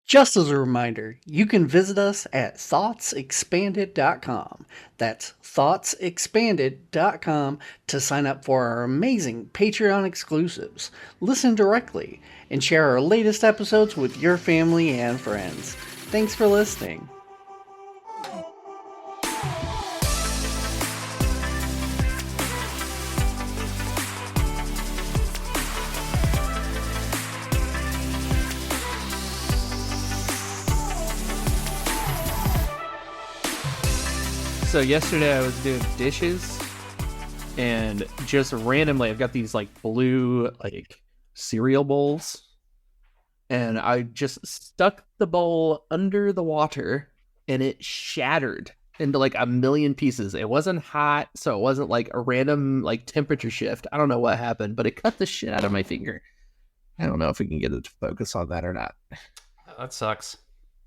Just as a reminder, you can visit us at thoughtsexpanded.com. That's thoughtsexpanded.com to sign up for our amazing Patreon exclusives, listen directly, and share our latest episodes with your family and friends. Thanks for listening. So yesterday I was doing dishes and just randomly I've got these like blue like cereal bowls and I just stuck the bowl under the water and it shattered into like a million pieces. It wasn't hot, so it wasn't like a random like temperature shift. I don't know what happened, but it cut the shit out of my finger. I don't know if we can get it to focus on that or not. That sucks.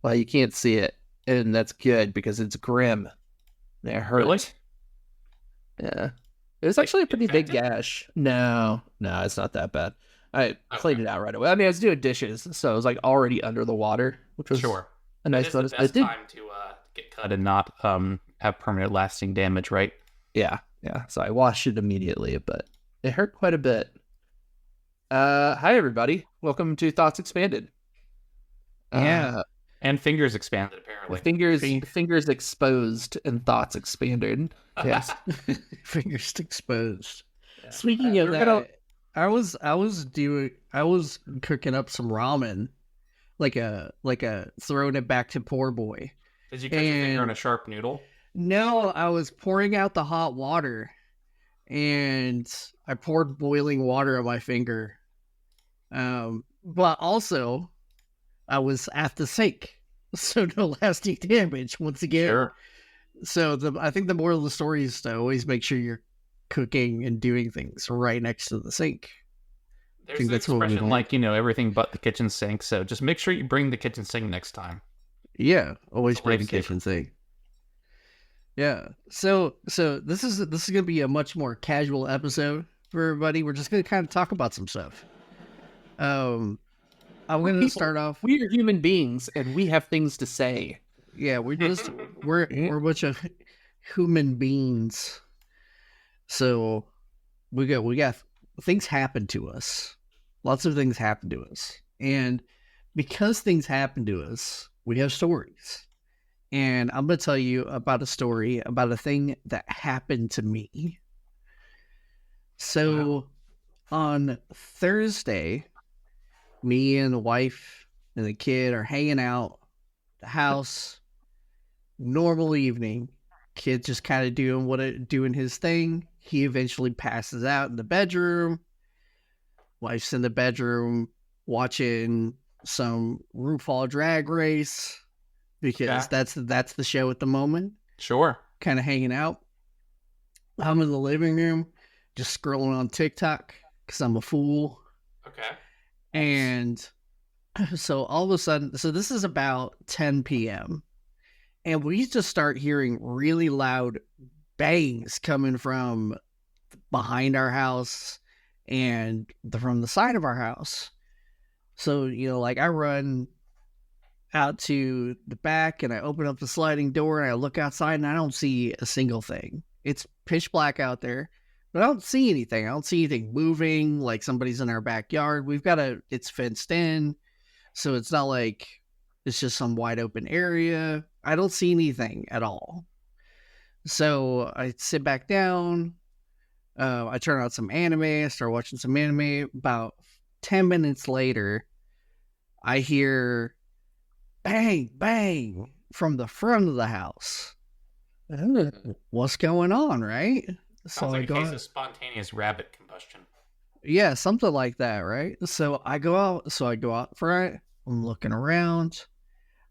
Well, you can't see it, and that's good because it's grim. It hurt. Really? Yeah. It was actually a pretty big Infected? gash. No, it's not that bad. I cleaned Okay. it out right away. I mean, I was doing dishes, so it was like already under the water, which was Sure. a That nice is the bonus. But it best did. time to get cut and not have permanent lasting damage, right? Yeah. So I washed it immediately, but it hurt quite a bit. Hi everybody. Welcome to Thoughts Expanded. Yeah. And fingers expanded, apparently. Fingers exposed and thoughts expanded. Yes. Fingers exposed. Yeah. Speaking of We're that, gonna- I was cooking up some ramen, like a throwing it back to poor boy. Did you catch your finger on a sharp noodle? No, I was pouring out the hot water, and I poured boiling water on my finger. But also, I was at the sink, so no lasting damage once again. Sure. So I think the moral of the story is to always make sure you're cooking and doing things right next to the sink. There's think an that's what we expression want. like, everything but the kitchen sink, so just make sure you bring the kitchen sink next time. Yeah, always It's a bring the lifesaver. kitchen sink. Yeah. So this is gonna be a much more casual episode for everybody. We're just gonna kind of talk about some stuff. I'm gonna start off. We are human beings, and we have things to say. Yeah, we're a bunch of human beings. So we got things happen to us. Lots of things happen to us, and because things happen to us, we have stories. And I'm gonna tell you about a story about a thing that happened to me. So on Thursday, me and the wife and the kid are hanging out at the house. Normal evening. Kid just kind of doing his thing. He eventually passes out in the bedroom. Wife's in the bedroom watching some RuPaul Drag Race because that's the show at the moment. Sure. Kind of hanging out. I'm in the living room, just scrolling on TikTok because I'm a fool. Okay. And so all of a sudden, so this is about 10 p.m. And we just start hearing really loud bangs coming from behind our house and from the side of our house. So, like I run out to the back and I open up the sliding door and I look outside and I don't see a single thing. It's pitch black out there, but I don't see anything. I don't see anything moving like somebody's in our backyard. It's fenced in, so it's not like it's just some wide open area. I don't see anything at all. So I sit back down. I turn on some anime. I start watching some anime. About 10 minutes later, I hear bang, bang from the front of the house. What's going on, right? Sounds like a case of spontaneous rabbit combustion. Yeah, something like that, right? So I go out front. I'm looking around.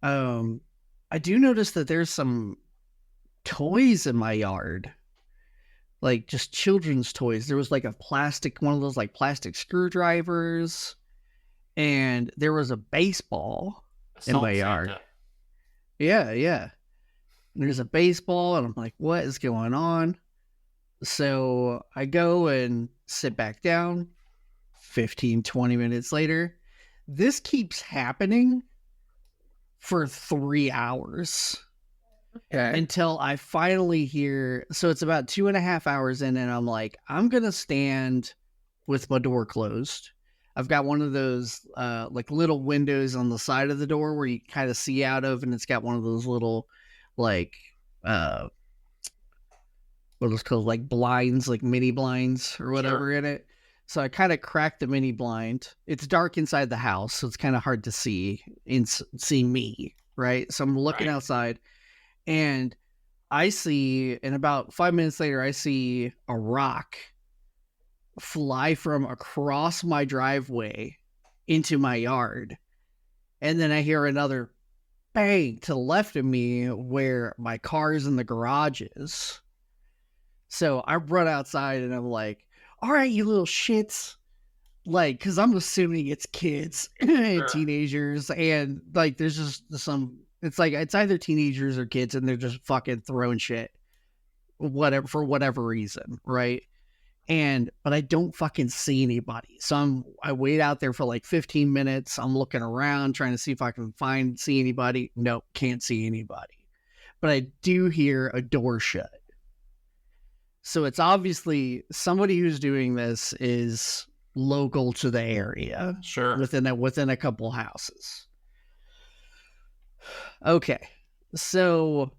I do notice that there's some toys in my yard, like just children's toys. There was like one of those like plastic screwdrivers, and there was a baseball in my yard. Santa. Yeah. There's a baseball, and I'm like, what is going on? So I go and sit back down. 15, 20 minutes later, this keeps happening for 3 hours Okay. until I finally hear. So it's about 2.5 hours in, and I'm like, I'm gonna stand with my door closed. I've got one of those like little windows on the side of the door where you kind of see out of, and it's got one of those little like uh what is called, like blinds, like mini blinds or whatever in it. So I kind of cracked the mini blind. It's dark inside the house, so it's kind of hard to see me, right? So I'm looking outside, and I see, and about 5 minutes later, I see a rock fly from across my driveway into my yard. And then I hear another bang to the left of me where my car's in the garage is. So I run outside and I'm like, all right, you little shits. Like, because I'm assuming it's kids and teenagers. And like, there's just some, it's like, it's either teenagers or kids and they're just fucking throwing shit, whatever, for whatever reason. Right. But I don't fucking see anybody. So I wait out there for like 15 minutes. I'm looking around, trying to see if I can see anybody. Nope, can't see anybody. But I do hear a door shut. So it's obviously somebody who's doing this is local to the area. Sure. Within a couple houses. Okay. So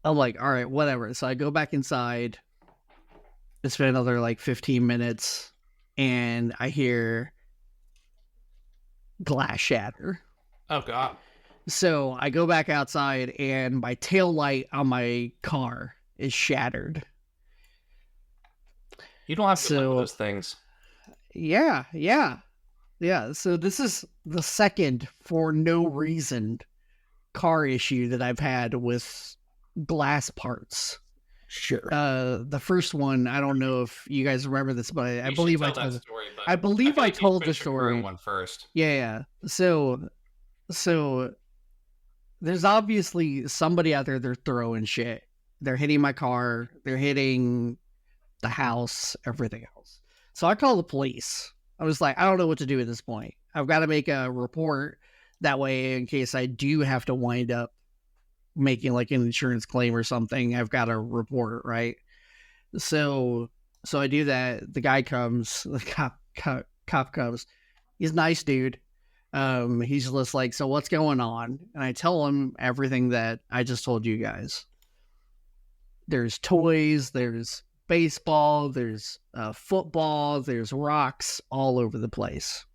I'm like, all right, whatever. So I go back inside. It's been another like 15 minutes and I hear glass shatter. Oh, God. So I go back outside and my tail light on my car is shattered. You don't have to look at those things. Yeah. So this is the second for no reason car issue that I've had with glass parts. Sure. The first one, I don't know if you guys remember this, but I believe I told story. I believe I told the story. One first. Yeah. So there's obviously somebody out there. They're throwing shit. They're hitting my car. They're hitting the house. Everything else. So I call the police. I was like, I don't know what to do at this point. I've got to make a report that way in case I do have to wind up making like an insurance claim or something. I've got to report, right? So I do that. The guy comes, the cop comes. He's a nice dude. He's just like, so what's going on? And I tell him everything that I just told you guys. There's toys, there's baseball, there's football, there's rocks all over the place.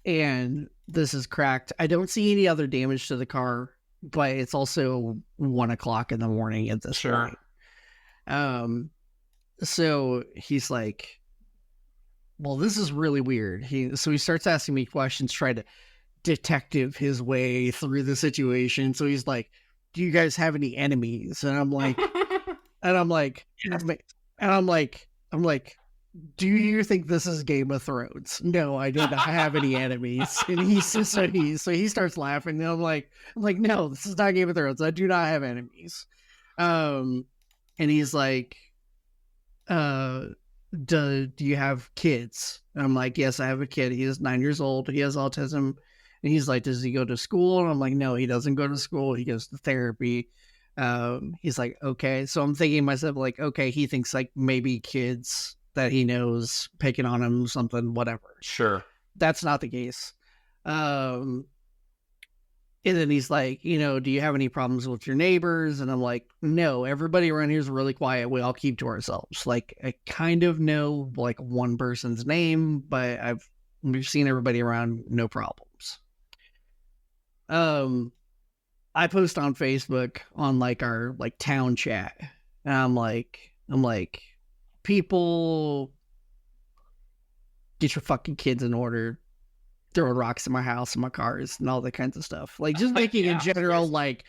And this is cracked. I don't see any other damage to the car, but it's also 1:00 in the morning at this point. So he's like, well, this is really weird. He starts asking me questions, trying to detective his way through the situation. So he's like, do you guys have any enemies? And I'm like, do you think this is Game of Thrones? No, I do not have any enemies. And he starts laughing. And I'm like, no, this is not Game of Thrones. I do not have enemies. And he's like, do you have kids? And I'm like, yes, I have a kid. He is 9 years old. He has autism. And he's like, does he go to school? And I'm like, no, he doesn't go to school. He goes to therapy. He's like, okay. So I'm thinking to myself, like, okay, he thinks like maybe kids that he knows picking on him, something, whatever. Sure. That's not the case. And then he's like, do you have any problems with your neighbors? And I'm like, no, everybody around here is really quiet. We all keep to ourselves. Like, I kind of know like one person's name, but we've seen everybody around, no problems. I post on Facebook on like our like town chat, and I'm like, people, get your fucking kids in order. Throwing rocks in my house and my cars and all that kinds of stuff. Like just making in general like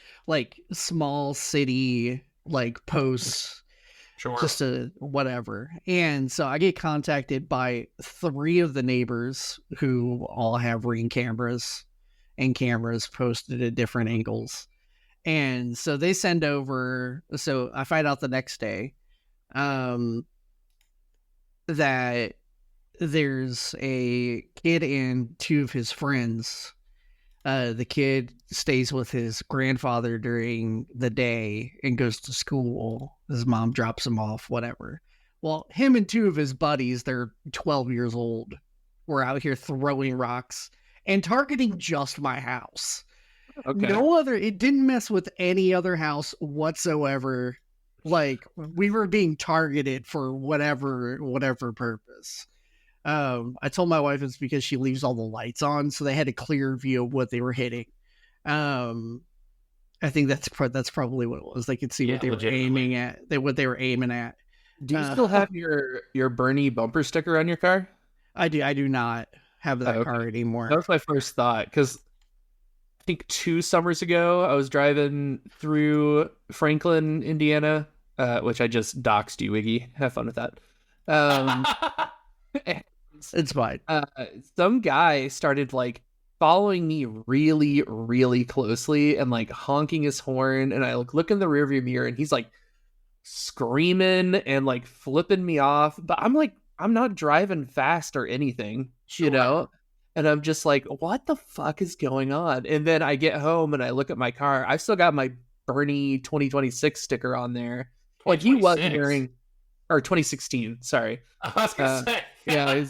small city like posts, just to whatever. And so I get contacted by 3 of the neighbors who all have Ring cameras and cameras posted at different angles. And so they send over. So I find out the next day that there's a kid and 2 of his friends The kid stays with his grandfather during the day and goes to school. His mom drops him off, whatever. Well, him and two of his buddies, they're 12 years old, were out here throwing rocks and targeting just my house. Okay. No other, it didn't mess with any other house whatsoever. Like, we were being targeted for whatever purpose. I told my wife it's because she leaves all the lights on, so they had a clear view of what they were hitting. I think that's probably what it was. They could see what they were aiming at. What they were aiming at. Do you still have your Bernie bumper sticker on your car? I do. I do not have that car anymore. That was my first thought, because I think 2 summers ago I was driving through Franklin, Indiana, which I just doxed you, Wiggy. Have fun with that. It's fine. Some guy started like following me really, really closely and like honking his horn, and I look in the rearview mirror and he's like screaming and like flipping me off, but I'm like, I'm not driving fast or anything, you know? And I'm just like, what the fuck is going on? And then I get home and I look at my car. I've still got my Bernie 2026 sticker on there. Like he was wearing, or 2016, sorry. I was gonna say. Yeah.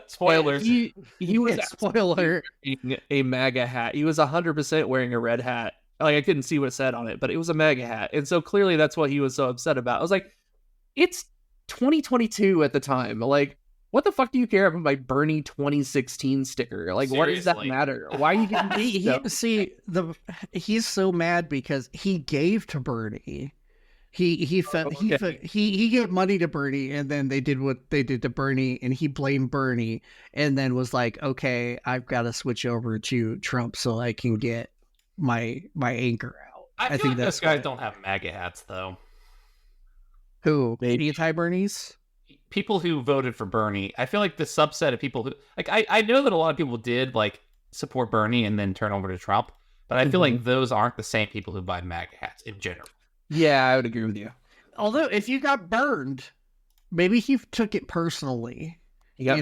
Spoilers. He was spoiler wearing a MAGA hat. He was 100% wearing a red hat. Like I couldn't see what it said on it, but it was a MAGA hat. And so clearly that's what he was so upset about. I was like, it's 2022 at the time. Like, what the fuck do you care about my Bernie 2016 sticker? Like, what does that matter? Why are you getting he's so mad because he gave to Bernie. He gave money to Bernie, and then they did what they did to Bernie, and he blamed Bernie, and then was like, okay, I've got to switch over to Trump so I can get my anchor out. I think those guys don't have MAGA hats though. Who? Anti-Bernies? People who voted for Bernie. I feel like the subset of people who like I know that a lot of people did like support Bernie and then turn over to Trump, but I feel like those aren't the same people who buy MAGA hats in general. Yeah, I would agree with you. Although if you got burned, maybe he took it personally. He got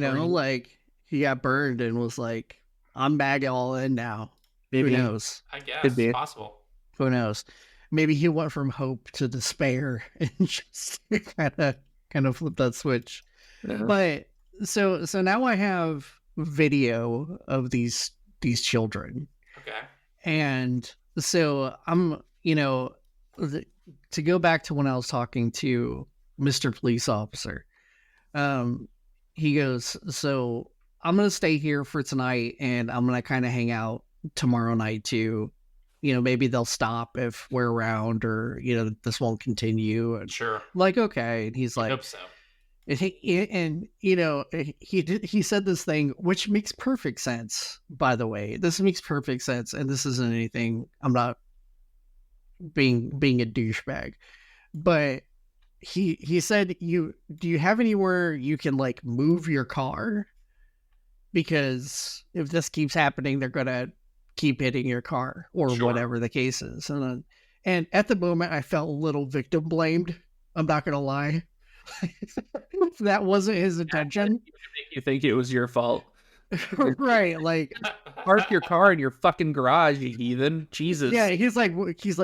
burned and was like, I'm MAGA all in now. Maybe. Who knows? I guess it's possible. Who knows? Maybe he went from hope to despair and just kind of flipped that switch. Uh-huh. But so now I have video of these children. Okay. And so I'm, to go back to when I was talking to Mr. Police Officer, he goes, so I'm going to stay here for tonight and I'm going to kind of hang out tomorrow night too. Maybe they'll stop if we're around, or, this won't continue. And sure. I'm like, okay. And he's like, I hope so. He said this thing, which makes perfect sense, by the way. This makes perfect sense. And this isn't anything, I'm not being a douchebag, but he said, do you have anywhere you can like move your car? Because if this keeps happening, they're going to keep hitting your car, or whatever the case is. And at the moment I felt a little victim blamed. I'm not going to lie. That wasn't his intention. You think it was your fault? Right. Like, park your car in your fucking garage, you heathen. Jesus. Yeah. He's like,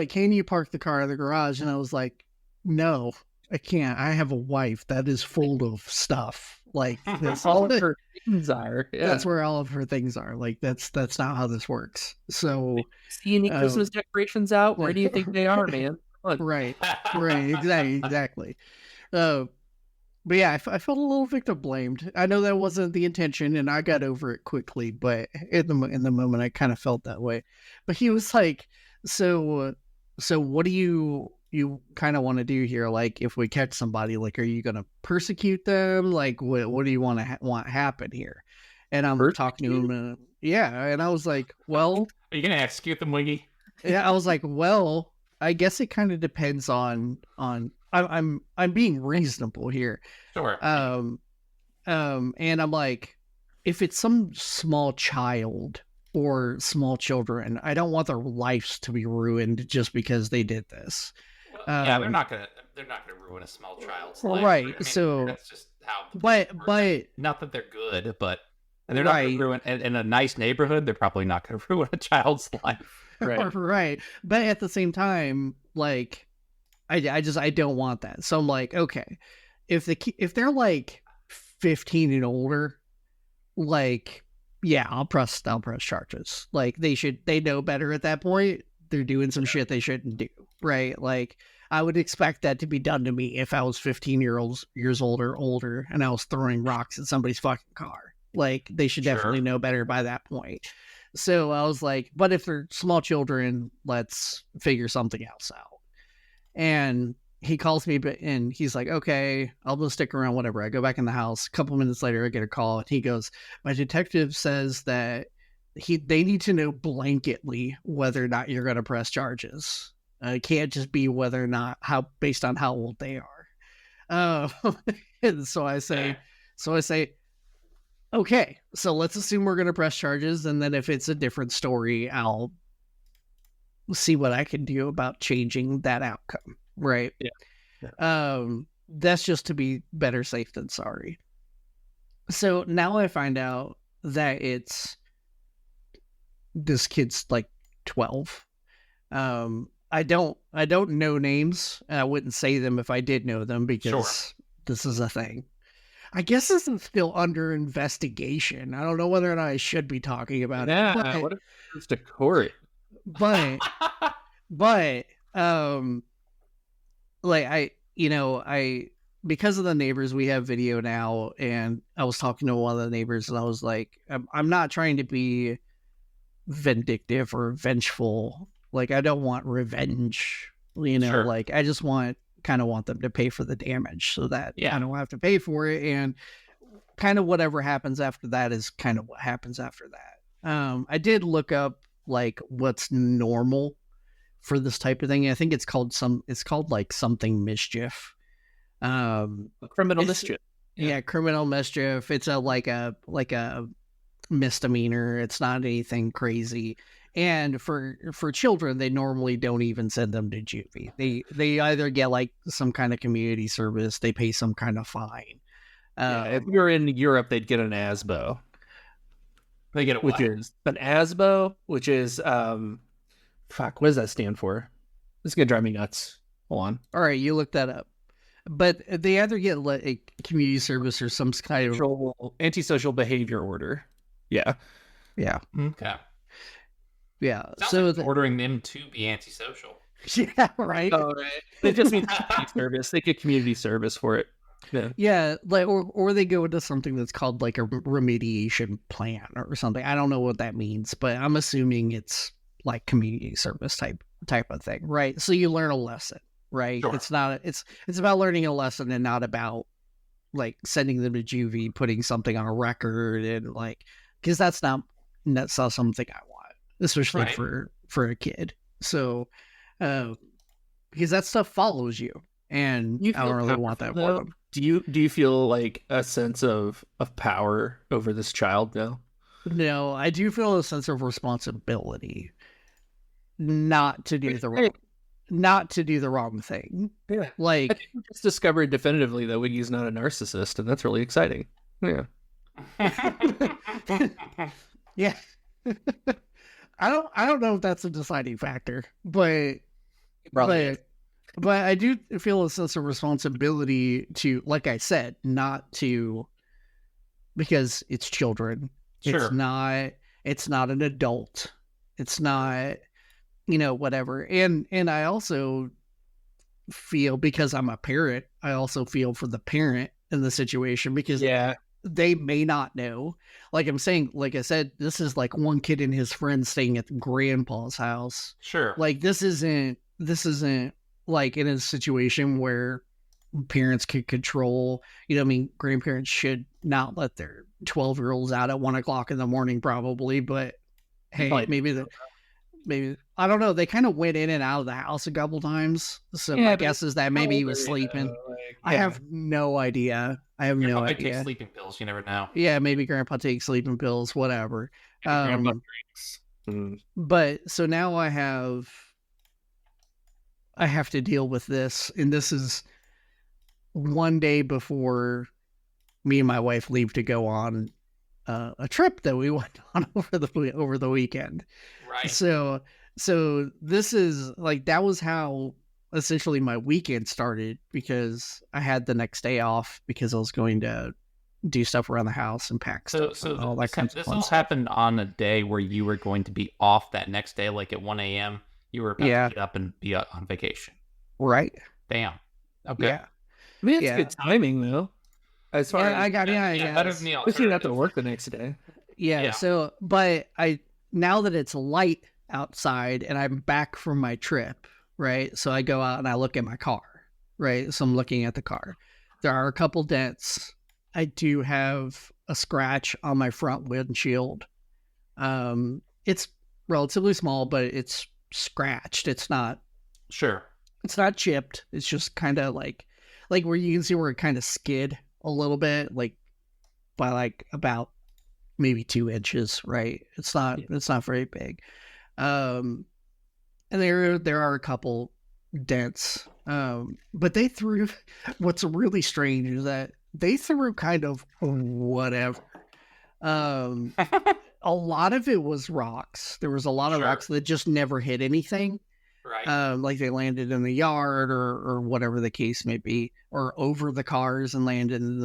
can you park the car in the garage? And I was like, no, I can't. I have a wife that is full of stuff. Like, that's all of her things are. Yeah. That's where all of her things are. Like, that's not how this works. So, see any Christmas decorations out? Where do you think they are, man? Right. Exactly. But yeah, I felt a little victim blamed. I know that wasn't the intention, and I got over it quickly. But in the moment, I kind of felt that way. But he was like, "So what do you kind of want to do here? Like, if we catch somebody, like, are you going to persecute them? Like, what do you want happen here?" And I'm talking to him, and and I was like, "Well, are you going to execute them, Wiggy?" Yeah, I was like, "Well, I guess it kind of depends on." I'm being reasonable here. Sure. And I'm like, if it's some small child or small children, I don't want their lives to be ruined just because they did this. Well, yeah, they're not gonna ruin a small child's life. Right. I mean, so that's just how. But not that they're good, but And they're not going Right. to ruin, in a nice neighborhood, they're probably not going to ruin a child's life. Right. Right. But at the same time, like, I don't want that. So I'm like, okay, if they're like 15 and older, like, yeah, I'll press charges. Like, they know better at that point. They're doing some shit they shouldn't do, right? Like, I would expect that to be done to me if I was 15 years old or older and I was throwing rocks at somebody's fucking car. Like, they should definitely know better by that point. So I was like, but if they're small children, let's figure something else out. And he calls me and he's like, okay, I'll just stick around, whatever. I go back in the house. A couple minutes later, I get a call and he goes, my detective says that they need to know blanketly whether or not you're going to press charges. It can't just be whether or not based on how old they are. And so I say, okay, so let's assume we're going to press charges. And then if it's a different story, I'll see what I can do about changing that outcome. Right. Yeah. That's just to be better safe than sorry. So now I find out that this kid's like 12. I don't know names. And I wouldn't say them if I did know them because this is a thing. I guess this is still under investigation. I don't know whether or not I should be talking about it. But, What if it's to court? but like because of the neighbors, we have video now, and I was talking to one of the neighbors and I was like, I'm not trying to be vindictive or vengeful. Like, I don't want revenge, like I just kind of want them to pay for the damage so that I don't have to pay for it. And kind of whatever happens after that is kind of what happens after that. I did look up like what's normal for this type of thing. I think it's called like something mischief. Criminal mischief. Yeah, criminal mischief. It's like a misdemeanor. It's not anything crazy. And for children, they normally don't even send them to juvie. They either get like some kind of community service, they pay some kind of fine. If you're in Europe, they'd get an ASBO. They get which is an ASBO, which is what does that stand for? This is gonna drive me nuts. Hold on. All right, you look that up. But they either get like community service or some kind of antisocial behavior order. Yeah. Okay. Yeah. Sounds so like ordering them to be antisocial. Yeah, right. Oh, right. They just need community service. They get community service for it. Yeah, like or they go into something that's called like a remediation plan or something. I don't know what that means, but I'm assuming it's like community service type of thing, right? So you learn a lesson, right? Sure. It's about learning a lesson and not about like sending them to juvie, putting something on a record, and like, because that's not something I want, especially for a kid. So because that stuff follows you, and I don't really want that for them. Do you feel like a sense of power over this child now? No, I do feel a sense of responsibility not to do the wrong thing. Yeah. Like, I think we just discovered definitively that Wiggy's not a narcissist, and that's really exciting. Yeah. Yeah. I don't know if that's a deciding factor, but I do feel a sense of responsibility to, like I said, not to, because it's children. Sure. It's not an adult. It's not, whatever. And I also feel, because I'm a parent, I also feel for the parent in the situation, because they may not know. Like I'm saying, like I said, this is like one kid and his friend staying at grandpa's house. Sure. Like this isn't like in a situation where parents could control, grandparents should not let their 12-year-olds out at 1:00 in the morning, probably. But hey, maybe I don't know. They kind of went in and out of the house a couple times. So my guess is that maybe he was sleeping. I have no idea. Grandpa might take sleeping pills. You never know. Yeah, maybe grandpa takes sleeping pills, whatever. Grandpa drinks. But so now I have to deal with this, and this is one day before me and my wife leave to go on a trip that we went on over the weekend. Right. So this is like, that was how essentially my weekend started, because I had the next day off because I was going to do stuff around the house and pack So stuff and all that kind of this fun all stuff. happened on a day where you were going to be off that next day, like at 1 a.m. You were about Yeah. to get up and be on vacation. Right. Damn. Okay. Yeah. I mean, it's Yeah. good timing though. As far as I better Better than than the if you don't have to alternative. work the next day. Yeah. So, but now that it's light outside and I'm back from my trip, right? So I go out and I look at my car, right? So I'm looking at the car. There are a couple dents. I do have a scratch on my front windshield. It's relatively small, but it's scratched. It's not Sure. chipped. It's just kind of like where you can see where it kind of skid a little bit, like by like about maybe 2 inches, right? It's not very big. And there are a couple dents. But they threw, what's really strange is that they threw kind of whatever. A lot of it was rocks. There was a lot of rocks that just never hit anything. Right. Like they landed in the yard or whatever the case may be, or over the cars and landed in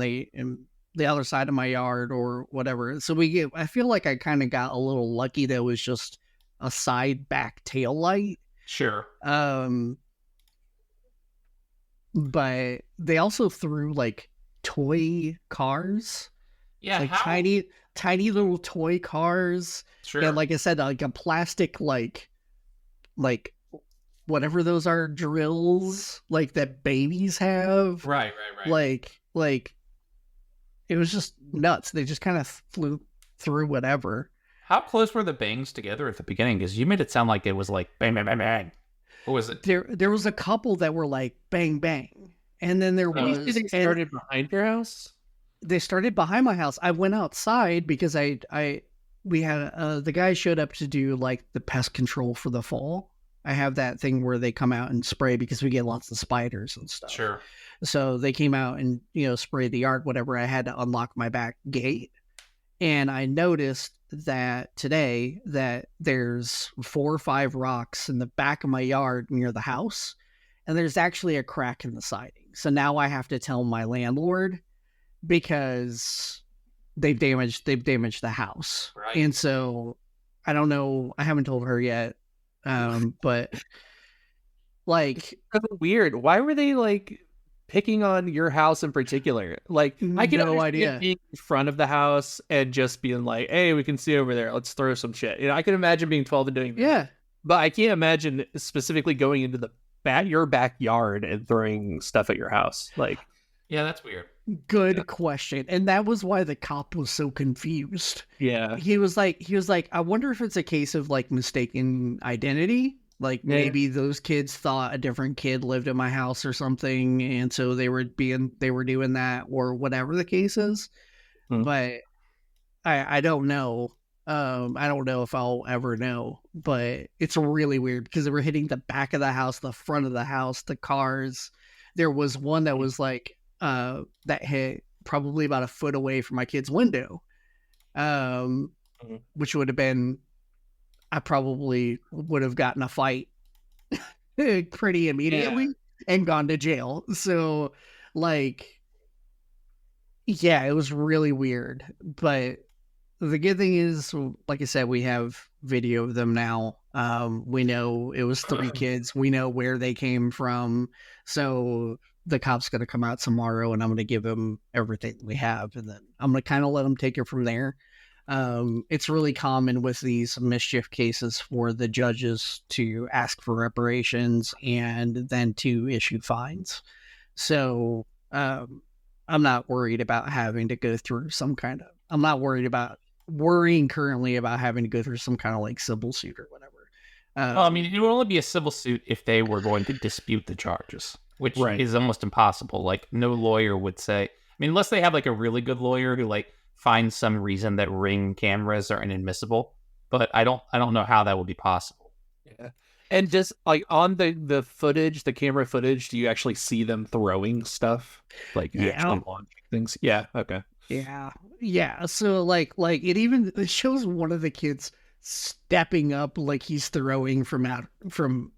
the other side of my yard or whatever. So I feel like I kind of got a little lucky that it was just a side back tail light. Sure. But they also threw like toy cars. Yeah. Like tiny little toy cars. Sure. And like I said, like a plastic like whatever those are, drills like that babies have. Right. Like it was just nuts. They just kind of flew through whatever. How close were the bangs together at the beginning? Because you made it sound like it was like bang, bang, bang, bang. What was it? There was a couple that were like bang bang, and then there was. They started behind your house. They started behind my house. I went outside because we had the guy showed up to do like the pest control for the fall. I have that thing where they come out and spray because we get lots of spiders and stuff. Sure. So they came out and, sprayed the yard, whatever. I had to unlock my back gate. And I noticed that today that there's 4 or 5 rocks in the back of my yard near the house. And there's actually a crack in the siding. So now I have to tell my landlord because they've damaged the house. Right. And so I don't know. I haven't told her yet. But like, weird. Why were they like picking on your house in particular? Like, I can no idea. Being in front of the house and just being like, "Hey, we can see over there. Let's throw some shit." I can imagine being 12 and doing that. Yeah, but I can't imagine specifically going into your backyard and throwing stuff at your house. Like, yeah, that's weird. Good question. And that was why the cop was so confused. Yeah. He was like, I wonder if it's a case of like mistaken identity. Like maybe those kids thought a different kid lived in my house or something. And so they were doing that or whatever the case is. But I don't know. I don't know if I'll ever know, but it's really weird because they were hitting the back of the house, the front of the house, the cars. There was one that was like, that hit probably about a foot away from my kid's window, which would have been, I probably would have gotten a fight pretty immediately and gone to jail. So like, yeah, it was really weird. But the good thing is, like I said, we have video of them now. We know it was 3 kids. We know where they came from. So the cop's going to come out tomorrow and I'm going to give him everything we have. And then I'm going to kind of let him take it from there. It's really common with these mischief cases for the judges to ask for reparations and then to issue fines. So I'm not worried about having to go through I'm not worrying currently about having to go through some kind of like civil suit or whatever. Well, I mean, it would only be a civil suit if they were going to dispute the charges, which is almost impossible. Like, no lawyer would say, I mean, unless they have like a really good lawyer who like finds some reason that Ring cameras are inadmissible. But I don't know how that would be possible. Yeah. And just like on the footage, the camera footage, do you actually see them throwing stuff? Like actually launching things? Yeah. Okay. Yeah. So it shows one of the kids stepping up like he's throwing from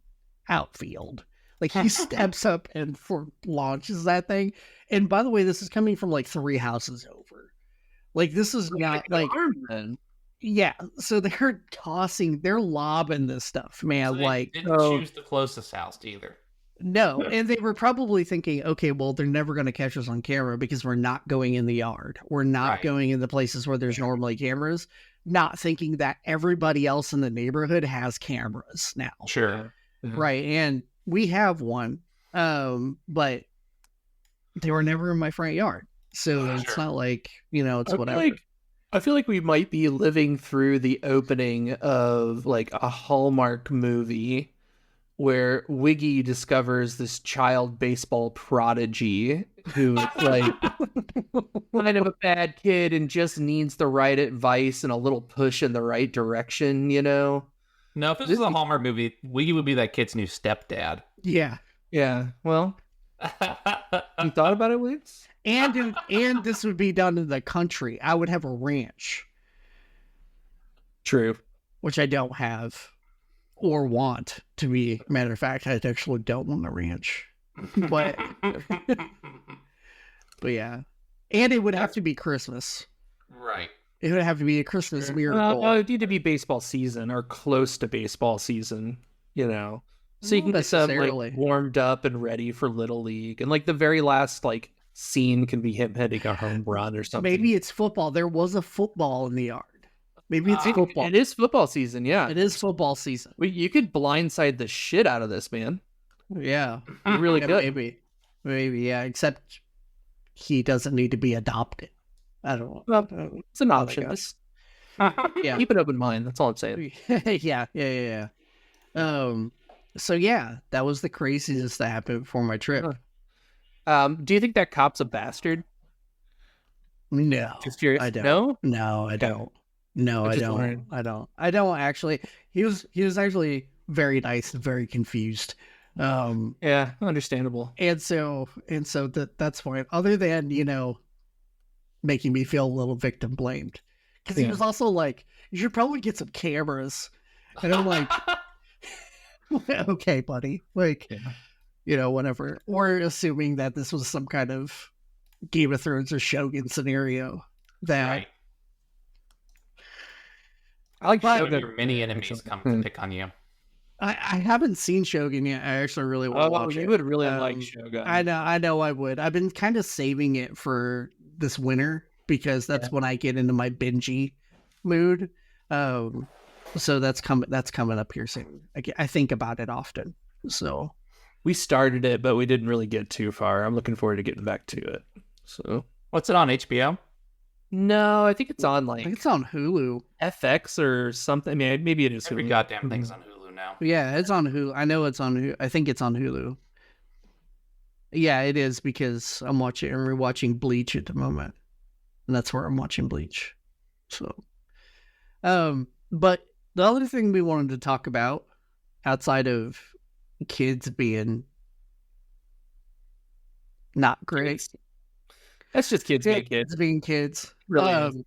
outfield. Like he steps up and launches that thing. And by the way, this is coming from like 3 houses over. Like this is not like then. yeah. So they're lobbing this stuff, man. So they like didn't choose the closest house either. no, and they were probably thinking, okay, well, they're never going to catch us on camera because we're not going in the yard. We're not going in the places where there's normally cameras, not thinking that everybody else in the neighborhood has cameras now. Sure. Right. And we have one, but they were never in my front yard. So it's not like, it's whatever. I feel like we might be living through the opening of like a Hallmark movie where Wiggy discovers this child baseball prodigy who is like kind of a bad kid and just needs the right advice and a little push in the right direction, No, if this was a Hallmark movie, Wiggy would be that kid's new stepdad. Yeah. Yeah. Well, you thought about it, Wiggs? And this would be done in the country. I would have a ranch. True. Which I don't have. Or want to be. Matter of fact, I actually don't want a ranch, but yeah, and it would have to be Christmas, right? It would have to be a Christmas miracle. It would need to be baseball season or close to baseball season, so you can get some like warmed up and ready for Little League, and like the very last like scene can be him hitting a home run or something. Maybe it's football. There was a football in the yard. Maybe it's football. It is football season, yeah. It is football season. You could blindside the shit out of this, man. Yeah. Really good. Maybe, yeah. Except he doesn't need to be adopted. I don't know. Well, it's an option. Yeah. Keep an open mind. That's all I'm saying. Yeah. So yeah, that was the craziest that happened before my trip. Do you think that cop's a bastard? No. Just curious. I don't. No? No, I don't. No, I don't. I don't actually. He was actually very nice and very confused. Yeah, understandable. And so that's fine. Other than, making me feel a little victim blamed. Because he was also like, you should probably get some cameras. And I'm like, okay, buddy. Like, whatever. Or assuming that this was some kind of Game of Thrones or Shogun scenario that right. I like Shogun. Your many enemies come to pick on you. I haven't seen Shogun yet. I actually really want to watch it. You would really like Shogun. I know I would. I've been kind of saving it for this winter because that's when I get into my bingey mood. So that's coming up here soon. I think about it often. So we started it, but we didn't really get too far. I'm looking forward to getting back to it. So what's it on, HBO? No, I think it's on I think it's on Hulu. FX or something. I mean, maybe it is Every Hulu. goddamn thing's on Hulu now. Yeah, it's on Hulu. I know it's on Hulu. I think it's on Hulu. Yeah, it is because I'm rewatching Bleach at the moment. And that's where I'm watching Bleach. So but the other thing we wanted to talk about outside of kids being not great. That's just kids being kids. Being kids. Really.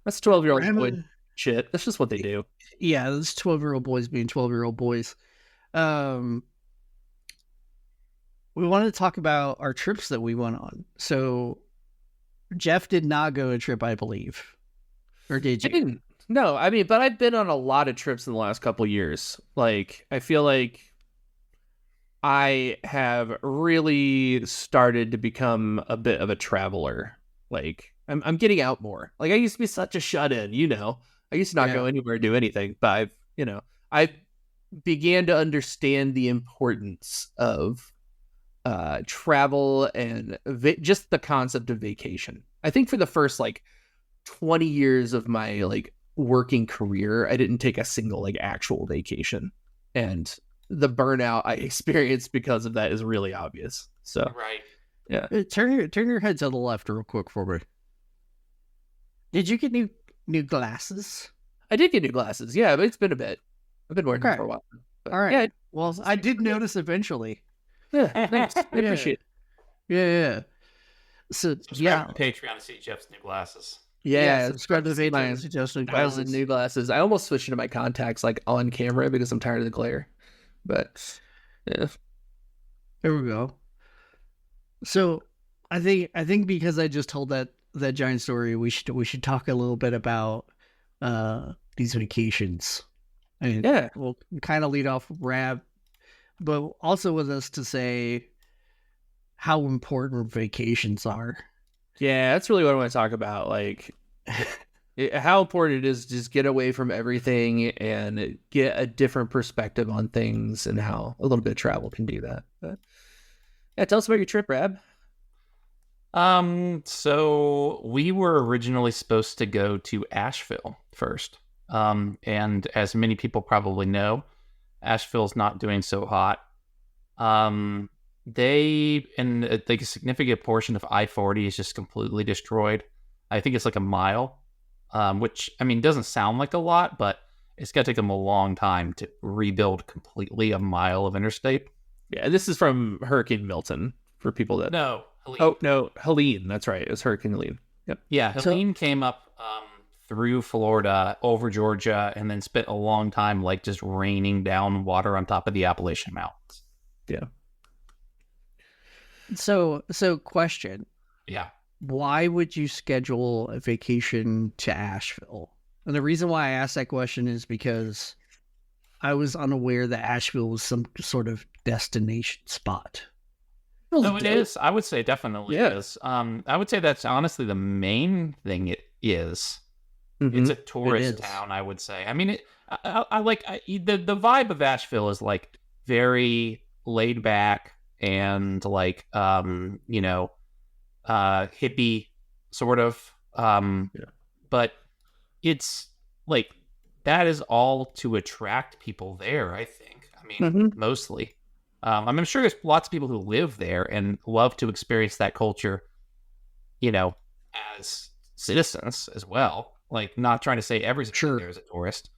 That's 12-year-old boy shit. That's just what they do. Yeah, those 12-year-old boys being 12-year-old boys. We wanted to talk about our trips that we went on. So Jeff did not go a trip, I believe. Or did you? I didn't. No, I mean, but I've been on a lot of trips in the last couple of years. Like, I feel like I have really started to become a bit of a traveler. Like, I'm getting out more. Like, I used to be such a shut-in, I used to not go anywhere, do anything. But I've began to understand the importance of travel and just the concept of vacation. I think for the first 20 years of my working career, I didn't take a single actual vacation, and the burnout I experienced because of that is really obvious. So right, yeah. Turn your head to the left real quick for me. Did you get new glasses? I did get new glasses. Yeah, but it's been a bit. I've been wearing them for a while. But, all right. Yeah, well, I did notice eventually. Yeah, thanks. I appreciate it. Yeah. So Subscribe to Patreon to see Jeff's new glasses. Yeah, subscribe to the Patreon. Suggested glasses. New glasses. I almost switched into my contacts like on camera because I'm tired of the glare. But yeah, there we go. So I think because I just told that giant story, we should talk a little bit about these vacations. And yeah, we'll kind of lead off with Rab, but also with us to say how important vacations are. Yeah, that's really what I want to talk about. Like how important it is to just get away from everything and get a different perspective on things, and how a little bit of travel can do that. But yeah, tell us about your trip, Rab. So we were originally supposed to go to Asheville first. And as many people probably know, Asheville's not doing so hot. They, and like a significant portion of I-40 is just completely destroyed. I think it's like a mile, which, I mean, doesn't sound like a lot, but it's going to take them a long time to rebuild completely a mile of interstate. Yeah, this is from Hurricane Milton for people that... No, Helene. Oh, no, Helene. That's right. It was Hurricane Helene. Yep. Yeah, Helene came up through Florida, over Georgia, and then spent a long time like just raining down water on top of the Appalachian Mountains. Yeah. So question. Yeah. Why would you schedule a vacation to Asheville? And the reason why I asked that question is because I was unaware that Asheville was some sort of destination spot. No, it is. I would say it definitely is. I would say that's honestly the main thing it is. Mm-hmm. It's a tourist town, I would say. I mean, I like the vibe of Asheville is like very laid back and like hippie sort of. But it's like that is all to attract people there, I think. I mean, mostly. I'm sure there's lots of people who live there and love to experience that culture, as citizens as well. Like, not trying to say everything there is a tourist,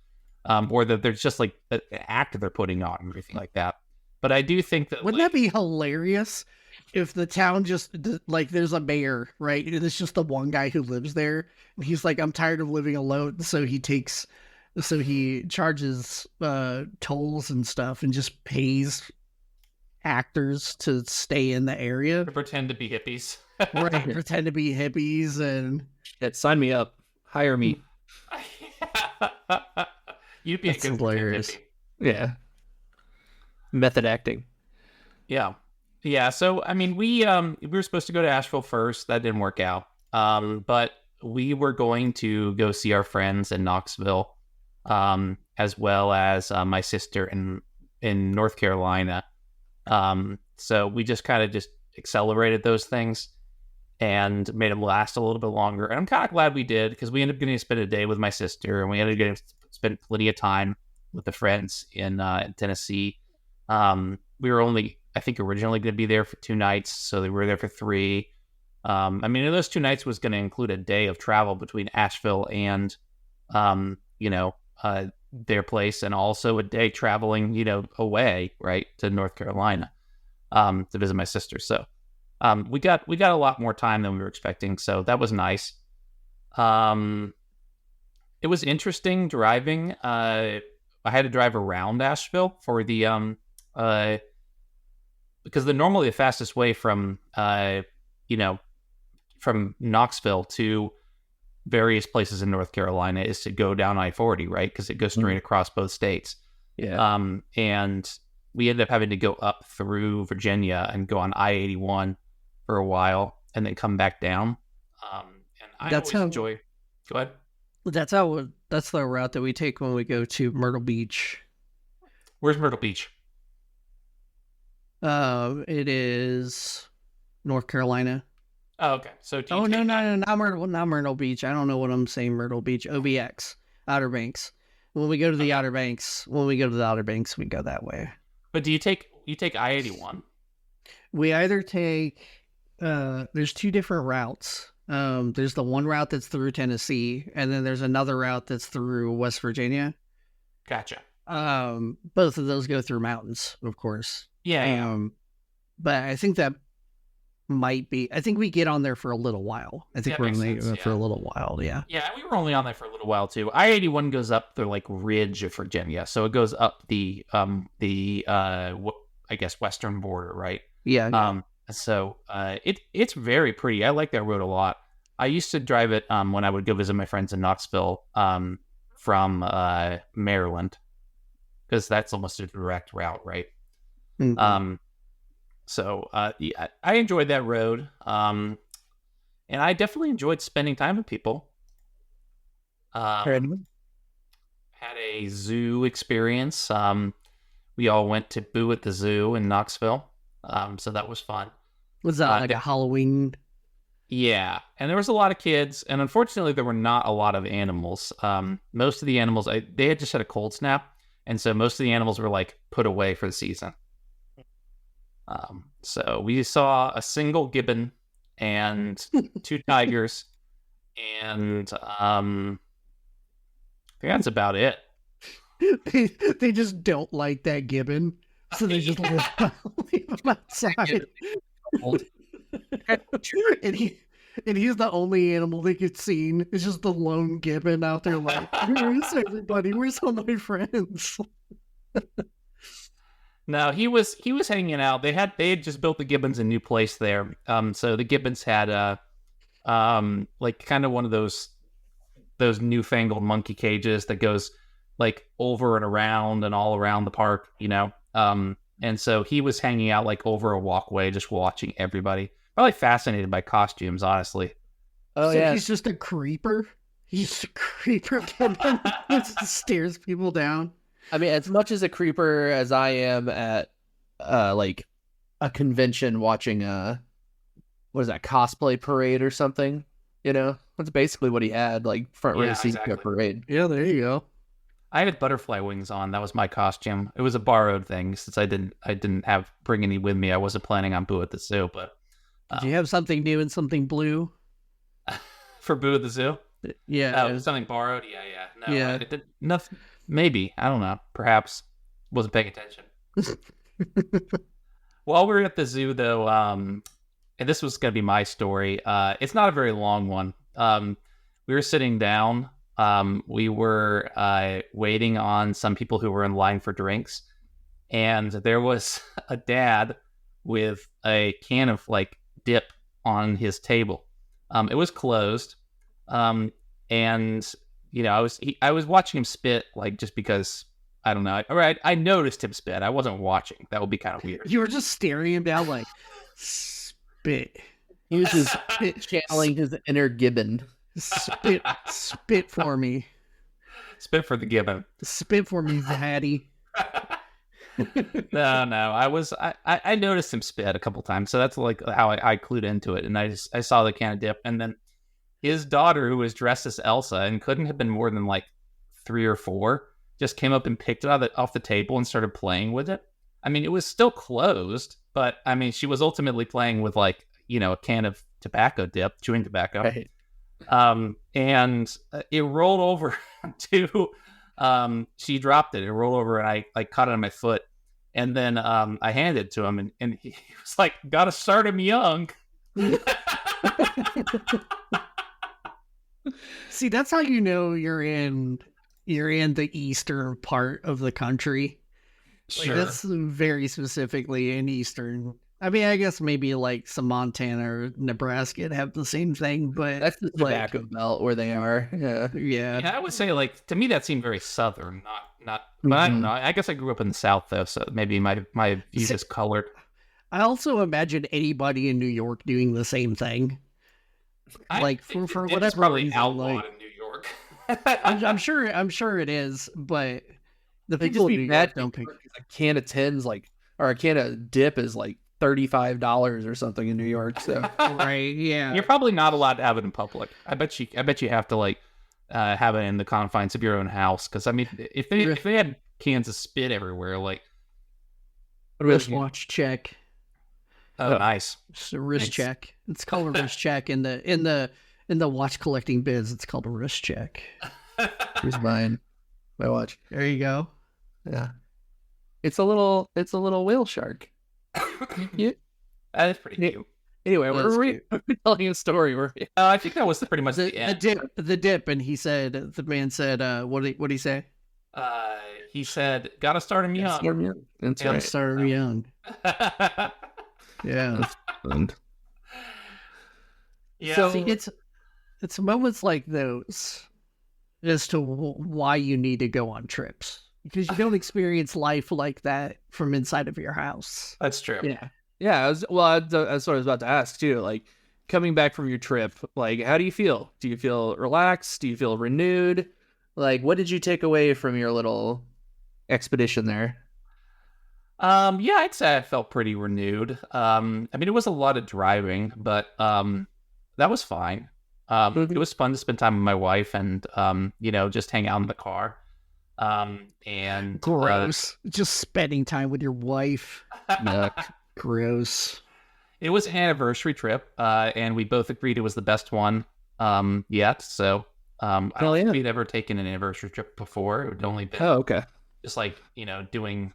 or that there's just like an act they're putting on and everything like that. But I do think that wouldn't that be hilarious if the town just like there's a mayor, right? And it's just the one guy who lives there, and he's like, I'm tired of living alone, so he charges tolls and stuff and just pays actors to stay in the area, to pretend to be hippies. Right, pretend to be hippies. And sign me up, hire me. You'd be a good hippie. Yeah, method acting. Yeah. So I mean, we were supposed to go to Asheville first. That didn't work out. But we were going to go see our friends in Knoxville, as well as my sister in North Carolina. So we just kind of just accelerated those things and made them last a little bit longer. And I'm kind of glad we did, because we ended up getting to spend a day with my sister, and we ended up getting to spend plenty of time with the friends in Tennessee. We were only, I think, originally going to be there for 2 nights, so we were there for 3. I mean, those 2 nights was going to include a day of travel between Asheville and, their place, and also a day traveling, away, right, to North Carolina, to visit my sister. So, we got a lot more time than we were expecting. So that was nice. It was interesting driving. I had to drive around Asheville for the, because normally the fastest way from Knoxville to various places in North Carolina is to go down I-40, right? Because it goes straight across both states. Yeah. And we ended up having to go up through Virginia and go on I-81 for a while and then come back down. And I always enjoy... Go ahead. That's the route that we take when we go to Myrtle Beach. Where's Myrtle Beach? It is North Carolina. Oh, okay. So no, not Myrtle Beach. I don't know what I'm saying. Myrtle Beach, OBX, Outer Banks. When we go to the Outer Banks, we go that way. But do you take I-81? We either take. There's 2 different routes. There's the one route that's through Tennessee, and then there's another route that's through West Virginia. Gotcha. Both of those go through mountains, of course. Yeah. But I think that might be. I think we get on there for a little while. I think Yeah, we're makes only sense, for a yeah. little while. Yeah. Yeah, we were only on there for a little while too. I-81 goes up the like ridge of Virginia, so it goes up I guess western border, right? Yeah. So it's very pretty. I like that road a lot. I used to drive it when I would go visit my friends in Knoxville from Maryland, because that's almost a direct route, right? Mhm. So yeah, I enjoyed that road. And I definitely enjoyed spending time with people. Heard. Had a zoo experience. We all went to Boo at the Zoo in Knoxville. So that was fun. Was that like a Halloween? Yeah, and there was a lot of kids, and unfortunately, there were not a lot of animals. Most of the animals, they had just had a cold snap, and so most of the animals were like put away for the season. So we saw a single gibbon and 2 tigers, and I think that's about it. They just don't like that gibbon, so they just leave him outside. and he's the only animal they could see. It's just the lone gibbon out there like, where's everybody? Where's all my friends? No, he was hanging out. They had just built the gibbons a new place there. So the gibbons had like kind of one of those newfangled monkey cages that goes like over and around and all around the park, you know. And so he was hanging out like over a walkway, just watching everybody. Probably fascinated by costumes, honestly. Oh, so yeah. He's just a creeper. He's a creeper gibbon. Just stares people down. I mean, as much as a creeper as I am at like a convention watching what is that, cosplay parade or something, you know? That's basically what he had, like front row seat to a parade. Yeah, there you go. I had butterfly wings on. That was my costume. It was a borrowed thing since I didn't bring any with me. I wasn't planning on Boo at the Zoo, but did you have something new and something blue for Boo at the Zoo? Yeah, it was something borrowed. Yeah. No, yeah. It did nothing. Maybe, I don't know. Perhaps wasn't paying attention. While we were at the zoo, though, and this was going to be my story. It's not a very long one. We were sitting down. We were waiting on some people who were in line for drinks, and there was a dad with a can of like dip on his table. It was closed, and you know, I was watching him spit, like just because I don't know. All right, I noticed him spit. I wasn't watching. That would be kind of weird. You were just staring him down, like spit. He was just channeling his inner gibbon. Spit for me. Spit for the gibbon. Spit for me, Zaddy. No. I noticed him spit a couple times, so that's like how I clued into it, and I saw the can of dip, and then his daughter, who was dressed as Elsa and couldn't have been more than like 3 or 4, just came up and picked it off the table and started playing with it. I mean, it was still closed, but I mean, she was ultimately playing with like, you know, a can of tobacco dip, chewing tobacco. Right. And it rolled over to, she dropped it. It rolled over and I caught it on my foot. And then I handed it to him and he was like, gotta start him young. See, that's how you know you're in the eastern part of the country. Sure. Like, that's very specifically in eastern. I mean, I guess maybe like some Montana or Nebraska have the same thing, but that's the tobacco belt where they are. Yeah. I would say, like, to me that seemed very southern, not. But I don't know. I guess I grew up in the South though, so maybe my view is colored. I also imagine anybody in New York doing the same thing. Like for whatever probably reason, outlawed like, in New York. I'm sure it is, but the They people just in be New mad York don't pick. a can of tins or a can of dip is like $35 or something in New York. So right, yeah. You're probably not allowed to have it in public. I bet you have to like have it in the confines of your own house. Because I mean, if they had cans of spit everywhere, like wristwatch check. Oh, nice. It's a wrist check. It's called a wrist check in the watch collecting biz. It's called a wrist check. Here's mine. My watch. There you go. Yeah. It's a little whale shark. Yeah. That is pretty cute. Anyway, That's we're cute. telling a story. I think that was pretty much the end. The dip, and the man said, what'd he say? He said, "Gotta start him young." That's Gotta right. start him young. Yeah. That's fun. Yeah. So see, it's moments like those as to why you need to go on trips, because you don't experience life like that from inside of your house. That's true. Yeah. That's what I was about to ask too. Like, coming back from your trip, like, how do you feel? Do you feel relaxed? Do you feel renewed? Like, what did you take away from your little expedition there? Yeah, I'd say I felt pretty renewed. I mean, it was a lot of driving, but that was fine. It was fun to spend time with my wife and just hang out in the car. And Gross. Just spending time with your wife. Yuck. Gross. It was an anniversary trip, and we both agreed it was the best one yet. So I don't think we'd ever taken an anniversary trip before. It would only been okay. just like, doing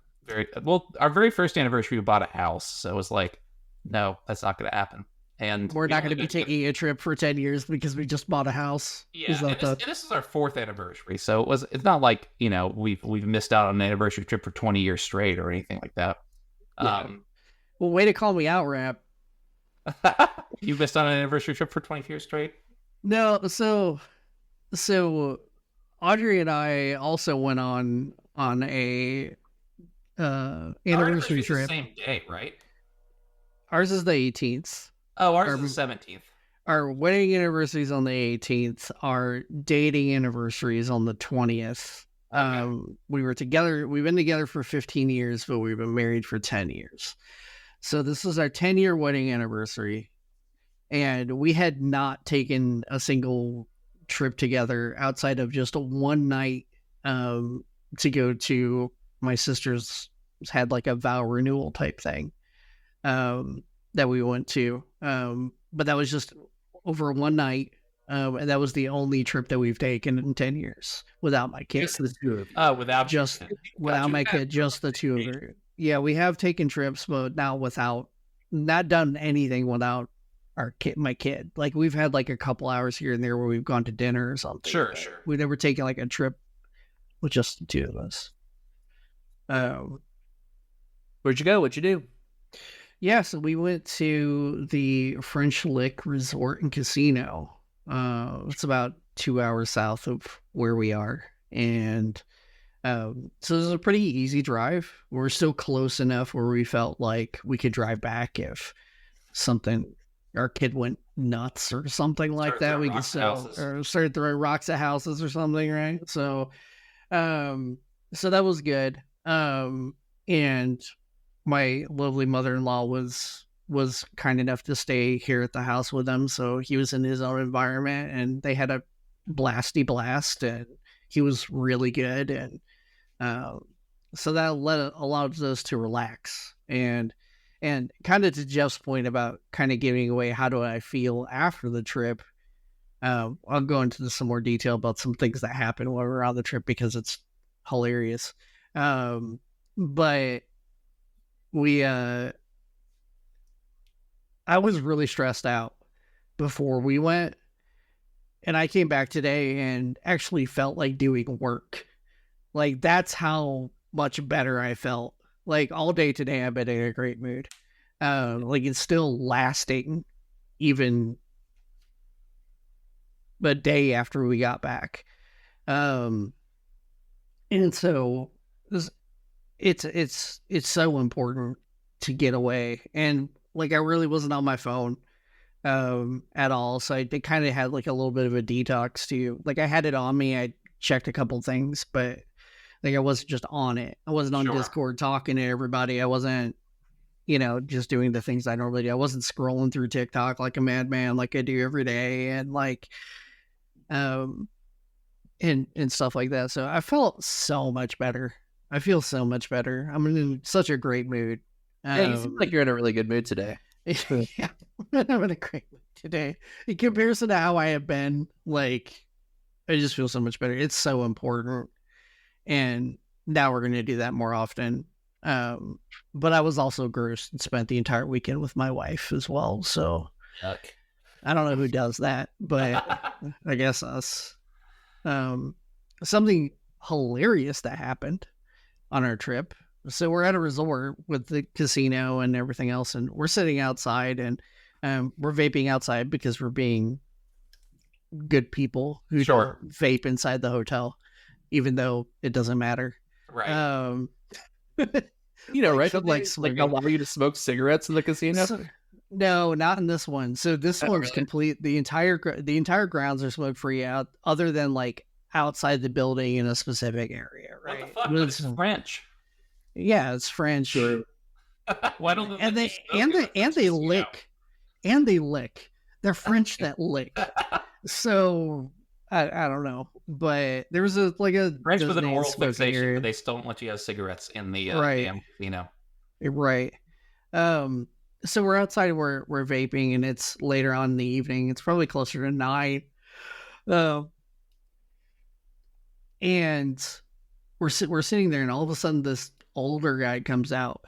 our very first anniversary, we bought a house. So it was like, no, that's not going to happen. And we're not going to be taking a trip for 10 years because we just bought a house. Yeah, and this is our 4th anniversary. So it's not like, we've missed out on an anniversary trip for 20 years straight or anything like that. Yeah. Well, way to call me out, Rap. You missed out on an anniversary trip for 20 years straight? No, so Audrey and I also went on a anniversary trip. The same day, right? Ours is the 18th. Oh, ours is the 17th. Our wedding anniversary is on the 18th. Our dating anniversary is on the 20th. Okay. We've been together for 15 years, but we've been married for 10 years. So this is our 10-year wedding anniversary. And we had not taken a single trip together outside of just a one night to go to my sister's, had like a vow renewal type thing that we went to. But that was just over one night. And that was the only trip that we've taken in 10 years without my kids. Just the two of you. Without my kid, just the two of her. Yeah, we have taken trips, but now not done anything without my kid. Like, we've had like a couple hours here and there where we've gone to dinner or something. Sure. We've never taken like a trip with just the two of us. Where'd you go? What'd you do? Yeah, so we went to the French Lick Resort and Casino. It's about 2 hours south of where we are. And so it was a pretty easy drive. We're still close enough where we felt like we could drive back if our kid went nuts or something like that. We could start throwing rocks at houses or something, right? So that was good. And my lovely mother-in-law was kind enough to stay here at the house with them. So he was in his own environment and they had a blasty blast and he was really good. And so that allowed us to relax and kind of to Jeff's point about kind of giving away how do I feel after the trip. I'll go into some more detail about some things that happened while we were on the trip because it's hilarious. But I was really stressed out before we went, and I came back today and actually felt like doing work. Like, that's how much better I felt. Like, all day today, I've been in a great mood. Like, it's still lasting even a day after we got back. And so it's so important to get away. And like, I really wasn't on my phone at all. So I kind of had like a little bit of a detox too. Like, I had it on me. I checked a couple things, but like, I wasn't just on it. I wasn't on Discord talking to everybody. I wasn't, just doing the things I normally do. I wasn't scrolling through TikTok like a madman, like I do every day. And like, and stuff like that. So I felt so much better. I feel so much better. I'm in such a great mood. Yeah, you seem like you're in a really good mood today. Yeah, I'm in a great mood today. In comparison to how I have been, like, I just feel so much better. It's so important. And now we're going to do that more often. But I was also gross and spent the entire weekend with my wife as well. So Yuck. I don't know who does that, but I guess us. Something hilarious that happened on our trip. So we're at a resort with the casino and everything else, and we're sitting outside and we're vaping outside because we're being good people who Sure. don't vape inside the hotel, even though it doesn't matter. Right. You know, right? Like Like smoking. allow you to smoke cigarettes in the casino. No, not in this one. So this Oh, one's really? complete. The entire grounds are smoke free out, other than like outside the building in a specific area, What right? the fuck? But But it's French. yeah, it's French. Sure. Why don't And they they and they and they lick, and they lick. They're French that lick. So I don't know, but there was a French with an designated oral smoking fixation, area. but they still don't let you have cigarettes in the Right. damn casino. Right. So we're outside, we're vaping, and it's later on in the evening. It's probably closer to 9. And we're sitting there, and all of a sudden this older guy comes out.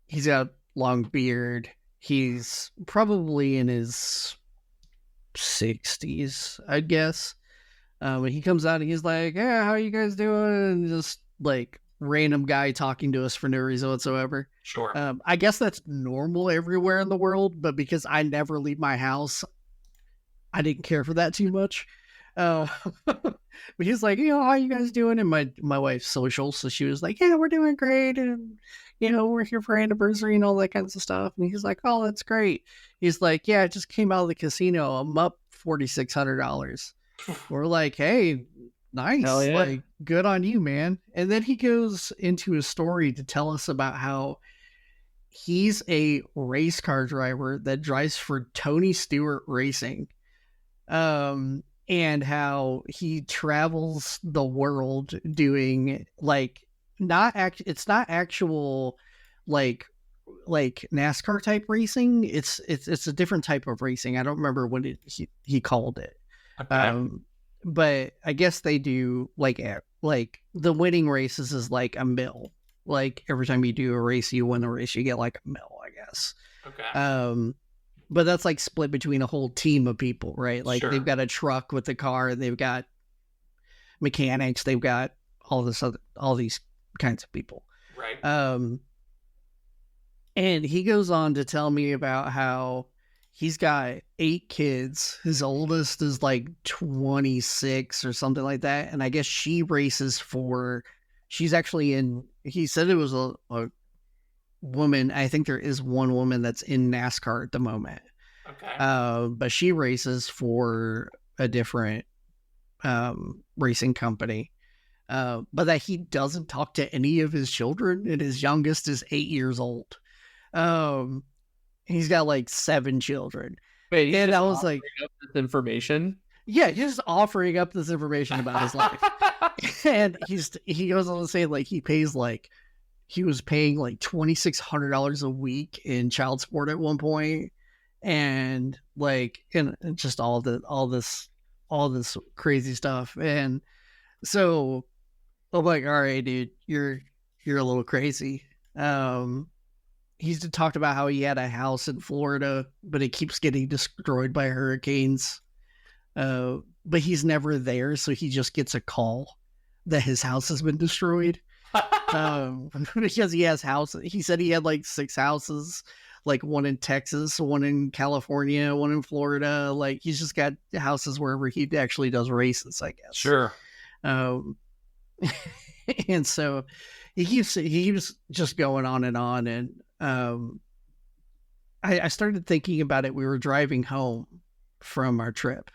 He's got long beard. He's probably in his 60s, I'd guess. When he comes out, and he's like, "Yeah, how you guys doing?" And just like random guy talking to us for no reason whatsoever. Sure. I guess that's normal everywhere in the world, but because I never leave my house, I didn't care for that too much. But he's like, how you guys doing? And my wife's social, so she was like, yeah, we're doing great, and we're here for anniversary and all that kinds of stuff. And he's like, oh, that's great. He's like, yeah, I just came out of the casino. I'm up $4,600. We're like, hey, nice. Hell yeah. Like, good on you, man. And then he goes into a story to tell us about how he's a race car driver that drives for Tony Stewart Racing. And how he travels the world doing it's not actual like NASCAR type racing. It's a different type of racing. I don't remember what he called it. Okay. But I guess they do like the winning races is like a mill. Like every time you do a race, you win the race, you get like a mill, I guess. Okay. But that's like split between a whole team of people, right? Like Sure. they've got a truck with the car, they've got mechanics, they've got all these kinds of people. Right. And he goes on to tell me about how he's got 8 kids. His oldest is like 26 or something like that. And I guess she races she's actually he said it was a woman. I think there is one woman that's in NASCAR at the moment. Okay. But she races for a different racing company. But that he doesn't talk to any of his children, and his youngest is 8 years old. He's got like 7 children. Wait, And I was like, this information. yeah, he's just offering up this information about his life. And he goes on to say like he was paying like $2,600 a week in child support at one point, and like and just all this crazy stuff. And so I'm like, all right, dude, you're a little crazy. He's talked about how he had a house in Florida, but it keeps getting destroyed by hurricanes. But he's never there, so he just gets a call that his house has been destroyed. Because he has houses. He said he had like 6 houses, like one in Texas, one in California, one in Florida. Like he's just got houses wherever he actually does races, I guess. Sure. And so he was just going on. And I started thinking about it. We were driving home from our trip,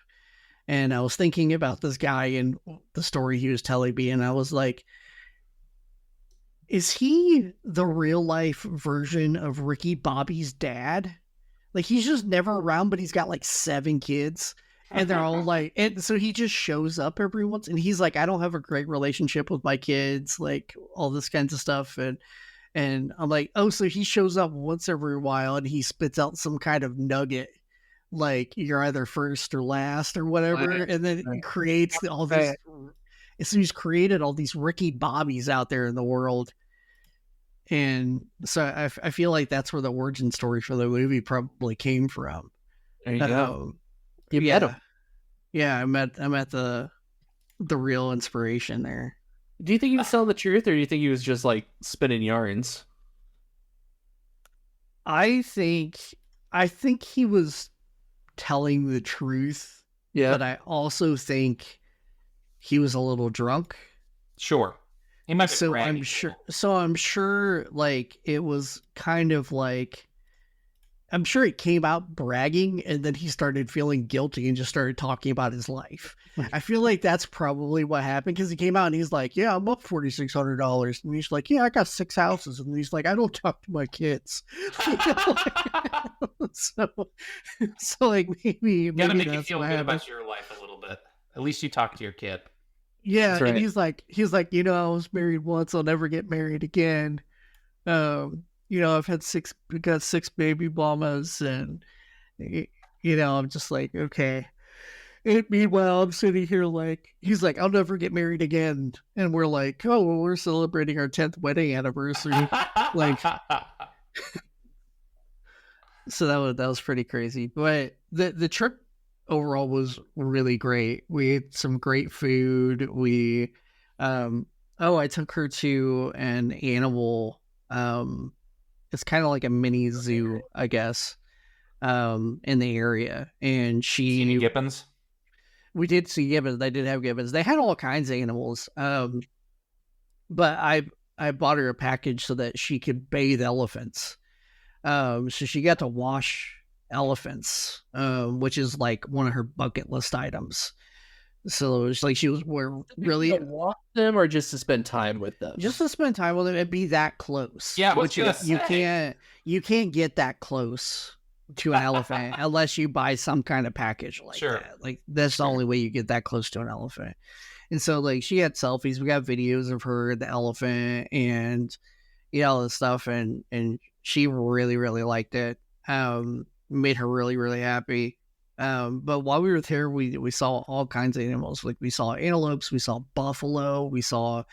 and I was thinking about this guy and the story he was telling me, and I was like, is he the real life version of Ricky Bobby's dad? Like he's just never around, but he's got like 7 kids, and they're all like, and so he just shows up every once, and he's like, I don't have a great relationship with my kids, like all this kinds of stuff. And I'm like, oh, so he shows up once every while and he spits out some kind of nugget, like you're either first or last or whatever, and then it creates all this. So he's created all these Ricky Bobbies out there in the world. And so I feel like that's where the origin story for the movie probably came from. There you go. You yeah, met him. Yeah, I met the real inspiration there. Do you think he was telling the truth, or do you think he was just like spinning yarns? I think he was telling the truth. Yeah. But I also think he was a little drunk. Sure. He might be So bragging. I'm sure like it was kind of like, I'm sure it came out bragging and then he started feeling guilty and just started talking about his life. I feel like that's probably what happened, because he came out and he's like, yeah, I'm up $4,600. And he's like, yeah, I got 6 houses. And he's like, I don't talk to my kids. so like maybe gotta make you that's feel what good happened. about your life a little bit. At least you talk to your kid. Yeah, That's right. and he's like, I was married once, I'll never get married again. I've had got 6 baby mamas, and I'm just like, okay. And meanwhile, I'm sitting here like, he's like, I'll never get married again, and we're like, oh, well, we're celebrating our 10th wedding anniversary. Like, so that was pretty crazy. But the trip overall was really great. We ate some great food. We I took her to an animal, it's kind of like a mini zoo, I guess, in the area. And Seen gibbons? We did see gibbons. They did have gibbons. They had all kinds of animals. But I bought her a package so that she could bathe elephants. So she got to wash elephants, which is like one of her bucket list items. So it's like we're really to walk them, or just to spend time with them. Just to spend time with them and be that close. Yeah, which you can't get that close to an elephant unless you buy some kind of package like that. Like that's the only way you get that close to an elephant. And so like she had selfies. We got videos of her, the elephant, and all this stuff, and she really, really liked it. Made her really, really happy. But while we were there, we saw all kinds of animals. Like we saw antelopes, we saw buffalo, we saw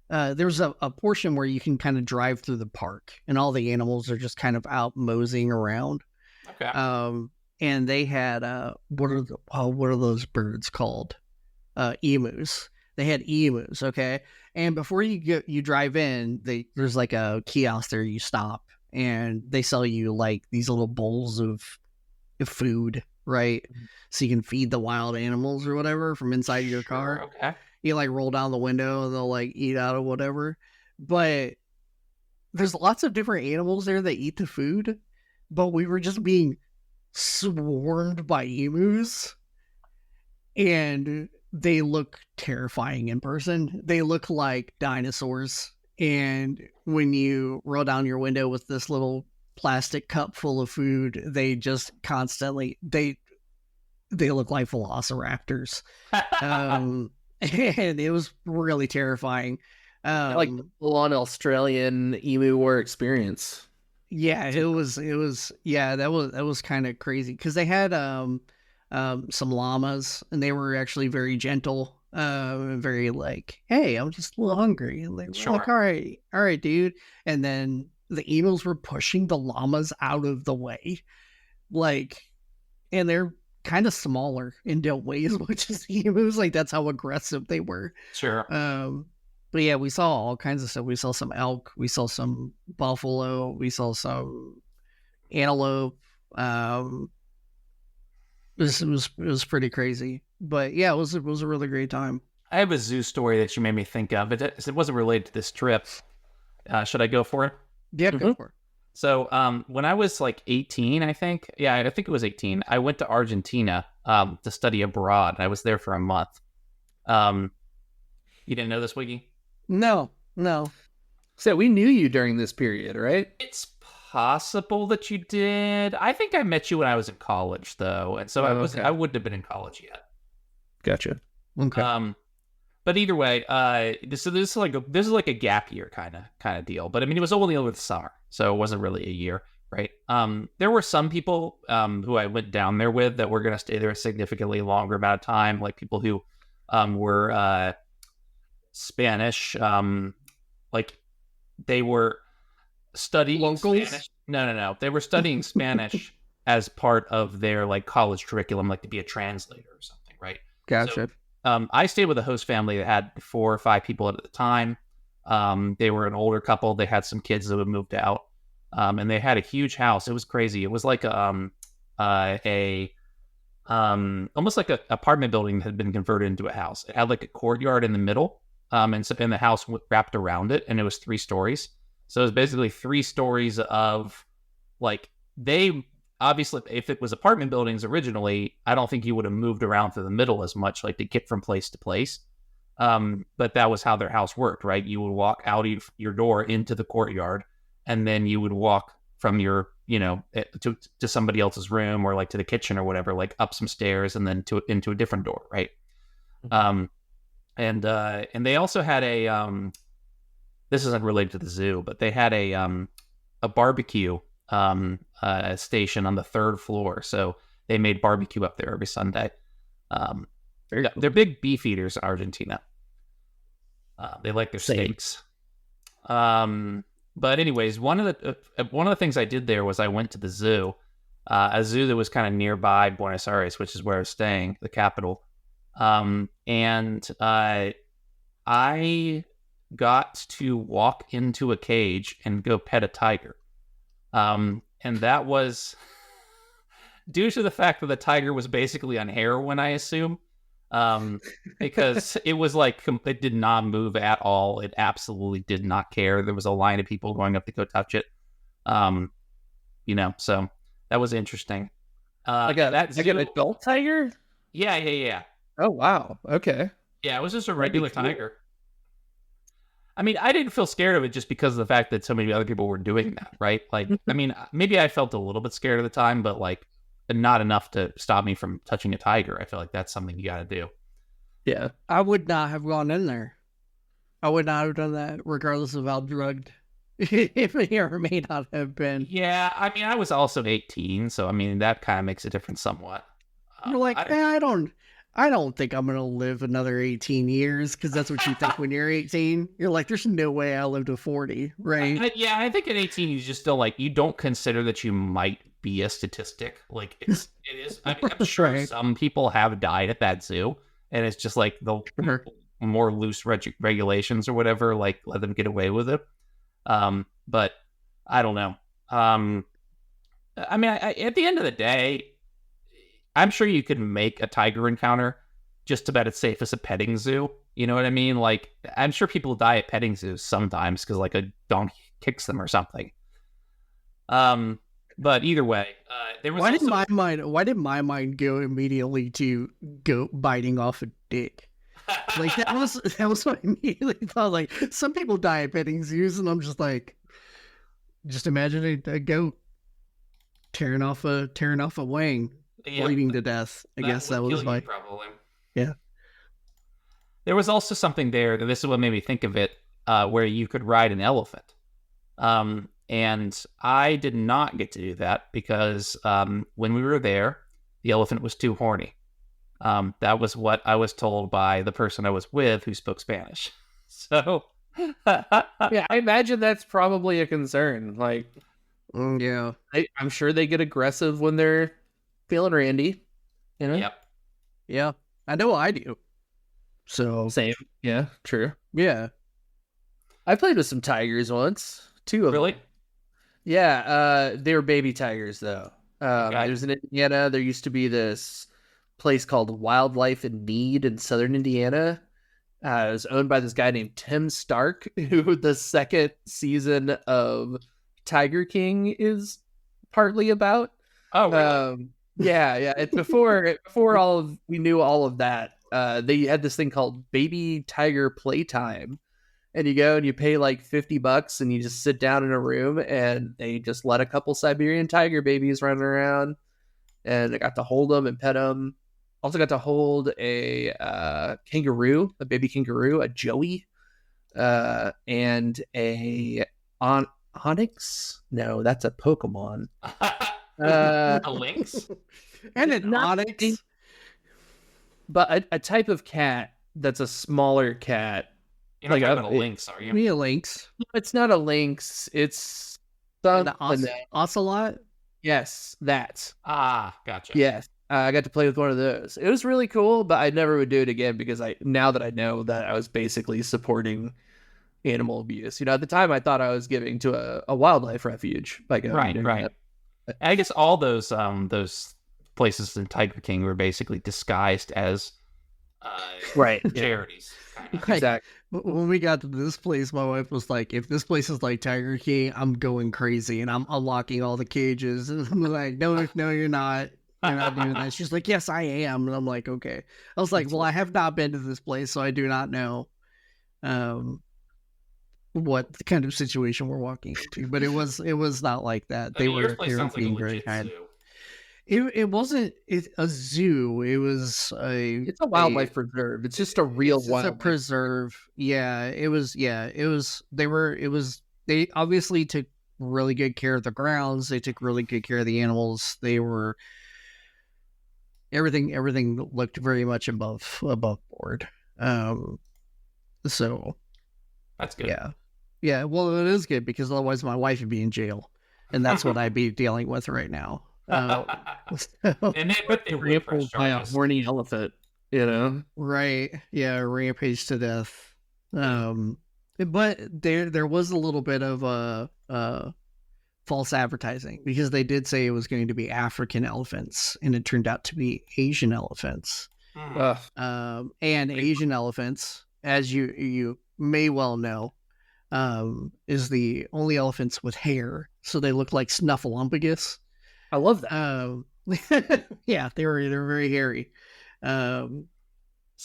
there's a portion where you can kind of drive through the park and all the animals are just kind of out moseying around. Okay. And they had what are those birds called? Emus. They had emus, okay? And before you drive in, there's like a kiosk there. You stop, and they sell you like these little bowls of food, right? So you can feed the wild animals or whatever from inside your car. Okay. You like roll down the window and they'll like eat out of whatever. But there's lots of different animals there that eat the food. But we were just being swarmed by emus, and they look terrifying in person. They look like dinosaurs. And when you roll down your window with this little plastic cup full of food, they just constantly they look like velociraptors. And it was really terrifying. Like full-on Australian emu war experience. Yeah, it was that was kind of crazy, because they had some llamas, and they were actually very gentle, very like, hey, I'm just a little hungry, and they were like, all right, dude. And then the emus were pushing the llamas out of the way, like, and they're kind of smaller and don't weigh as much as emus. Like that's how aggressive they were. Sure. But yeah, we saw all kinds of stuff. We saw some elk, we saw some buffalo, we saw some antelope. It was pretty crazy, but yeah, it was a really great time. I have a zoo story that you made me think of. It wasn't related to this trip. Should I go for it? Yeah, go for it. So when I was like 18, I think it was 18, I went to Argentina to study abroad. I was there for a month. You didn't know this, Wiggy? No. So we knew you during this period, right? It's possible that you did. I think I met you when I was in college, though, and so I wouldn't have been in college yet. Gotcha. Okay. But either way, this is like a gap year kind of deal. But I mean, it was only over the summer, so it wasn't really a year, right? There were some people who I went down there with that were going to stay there a significantly longer amount of time, like people who were Spanish, like they were studying Locals? Spanish. No. They were studying Spanish as part of their like college curriculum, like to be a translator or something, right? Gotcha. So, I stayed with a host family that had 4 or 5 people at the time. They were an older couple. They had some kids that had moved out, and they had a huge house. It was crazy. It was like almost like an apartment building that had been converted into a house. It had like a courtyard in the middle, and the house wrapped around it, and it was 3 stories. So it was basically 3 stories of like they obviously, if it was apartment buildings originally, I don't think you would have moved around through the middle as much, like to get from place to place. But that was how their house worked, right? You would walk out of your door into the courtyard, and then you would walk from your, to somebody else's room or like to the kitchen or whatever, like up some stairs and then into a different door, right? And they also had a this isn't related to the zoo, but they had a barbecue station on the 3rd floor, so they made barbecue up there every Sunday. They're big beef eaters in Argentina. They like their steaks. But anyways, one of the things I did there was I went to the zoo, a zoo that was kind of nearby Buenos Aires, which is where I was staying, the capital. And I got to walk into a cage and go pet a tiger. And that was due to the fact that the tiger was basically on heroin, I assume. Because it was like, it did not move at all. It absolutely did not care. There was a line of people going up to go touch it. So that was interesting. Like an adult tiger? Yeah. Oh, wow. Okay. Yeah, it was just a regular tiger. I mean, I didn't feel scared of it just because of the fact that so many other people were doing that, right? Like, I mean, maybe I felt a little bit scared at the time, but like not enough to stop me from touching a tiger. I feel like that's something you got to do. Yeah. I would not have gone in there. I would not have done that, regardless of how drugged it may or may not have been. Yeah, I mean, I was also 18, so I mean, that kind of makes a difference somewhat. You're like, I don't think I'm going to live another 18 years, because that's what you think when you're 18. You're like, there's no way I'll live to 40, right? I think at 18, you just still like, you don't consider that you might be a statistic. Like, it is. I mean, I'm sure Right. some people have died at that zoo, and it's just like the more loose regulations or whatever, like let them get away with it. But I don't know. I mean, at the end of the day, I'm sure you could make a tiger encounter just about as safe as a petting zoo. You know what I mean? Like, I'm sure people die at petting zoos sometimes because like a donkey kicks them or something. But either way, there was. Why did my mind go immediately to goat biting off a dick? Like that was what I immediately thought. Like, some people die at petting zoos, and I'm just like, just imagine a goat tearing off a wing, bleeding to death. I guess that was my problem. Yeah. There was also something there. This is what made me think of it, where you could ride an elephant. And I did not get to do that because when we were there, the elephant was too horny. That was what I was told by the person I was with who spoke Spanish. So, yeah, I imagine that's probably a concern. Like, yeah, I'm sure they get aggressive when they're feeling randy. You know? Yep. Yeah, I know I do. So same. Yeah, true. Yeah, I played with some tigers once. 2 of them. Really? Yeah, they were baby tigers though. Okay. There's in Indiana. There used to be this place called Wildlife in Need in southern Indiana. It was owned by this guy named Tim Stark, who the second season of Tiger King is partly about. Oh, really? Yeah. It's before we knew all of that. They had this thing called Baby Tiger Playtime. And you go and you pay like $50 and you just sit down in a room and they just let a couple Siberian tiger babies run around. And I got to hold them and pet them. Also got to hold a kangaroo, a baby kangaroo, a joey, and a onyx. No, that's a Pokemon. A lynx? and an onyx. But a type of cat that's a smaller cat. You're not Like, talking about a lynx, are you? Me a lynx. it's not a lynx. It's An something. ocelot. Yes, that. Ah, gotcha. Yes, I got to play with one of those. It was really cool, but I never would do it again because now that I know that I was basically supporting animal abuse. At the time I thought I was giving to a wildlife refuge by going doing Right. that. I guess all those places in Tiger King were basically disguised as Right. charities. Right. Exactly. When we got to this place, my wife was like, if this place is like Tiger King, I'm going crazy and I'm unlocking all the cages. And I'm like, no, you're not. You're not doing that. She's like, yes, I am. And I'm like, okay. I was like, well, I have not been to this place, so I do not know what the kind of situation we're walking into. But it was not like that. They were being very kind. It wasn't a zoo. It was It's a wildlife preserve. It's just a real wildlife. It's a preserve. Yeah, it was. They obviously took really good care of the grounds. They took really good care of the animals. They were everything looked very much above board. So that's good. Yeah. Well, it is good because otherwise my wife would be in jail, and that's what I'd be dealing with right now. And they trampled by a horny elephant, Right. Yeah, rampage to death. But there was a little bit of false advertising because they did say it was going to be African elephants, and it turned out to be Asian elephants. And Asian elephants, as you may well know, is the only elephants with hair, so they look like Snuffleupagus. I love that. Yeah, they were very hairy. So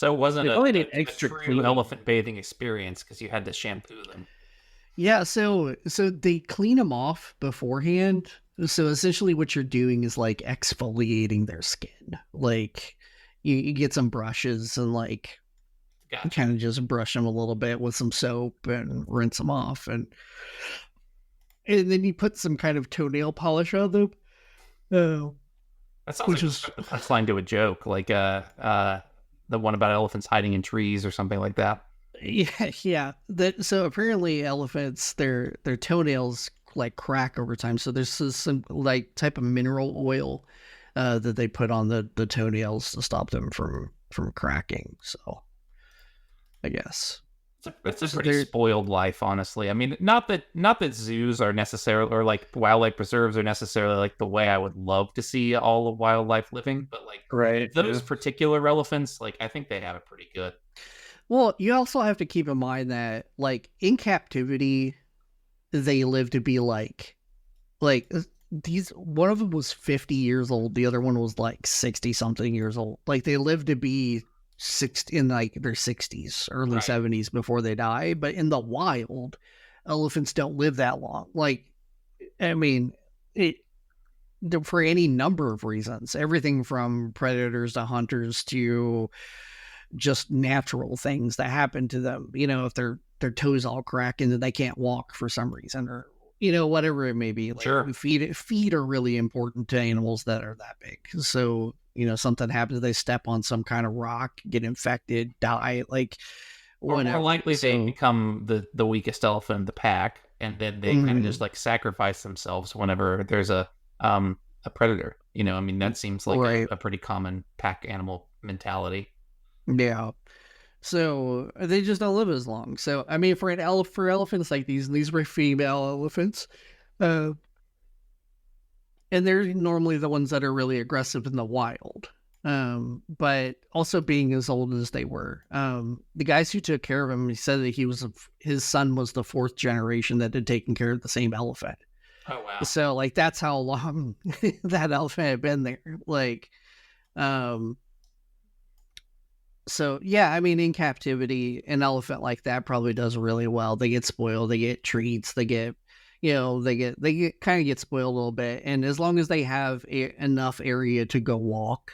it wasn't an extra true elephant bathing experience because you had to shampoo them. Yeah, so they clean them off beforehand. So essentially what you're doing is like exfoliating their skin. Like you get some brushes and like kind of just brush them a little bit with some soap and rinse them off, and then you put some kind of toenail polish on them. That sounds like the punchline to a joke, like the one about elephants hiding in trees or something like that. Yeah. So apparently elephants, their toenails like crack over time. So there's some like type of mineral oil that they put on the toenails to stop them from cracking. So I guess it's a pretty spoiled life, honestly. I mean, not that zoos are necessarily, or like wildlife preserves are necessarily like the way I would love to see all of wildlife living, but like those particular elephants, like I think they have it pretty good. Well, you also have to keep in mind that like in captivity, they live to be like these. One of them was 50 years old. The other one was like 60 something years old. Like they live to be in like their 60s, early 70s before they die. But in the wild, elephants don't live that long. Like, I mean, for any number of reasons, everything from predators to hunters to just natural things that happen to them. If their toes all crack and they can't walk for some reason, or whatever it may be. Like feet are really important to animals that are that big. So something happens, they step on some kind of rock, get infected, die, like whatever. Or more likely they become the weakest elephant in the pack, and then they kind of just like sacrifice themselves whenever there's a predator. I mean, that seems like a pretty common pack animal mentality. Yeah. So they just don't live as long. So I mean, for elephants like these were female elephants, and they're normally the ones that are really aggressive in the wild. But also being as old as they were, the guys who took care of him, he said that his son was the fourth generation that had taken care of the same elephant. Oh wow! So like that's how long that elephant had been there. Like, so yeah, I mean, in captivity, an elephant like that probably does really well. They get spoiled, they get treats, they get kind of get spoiled a little bit, and as long as they have enough area to go walk,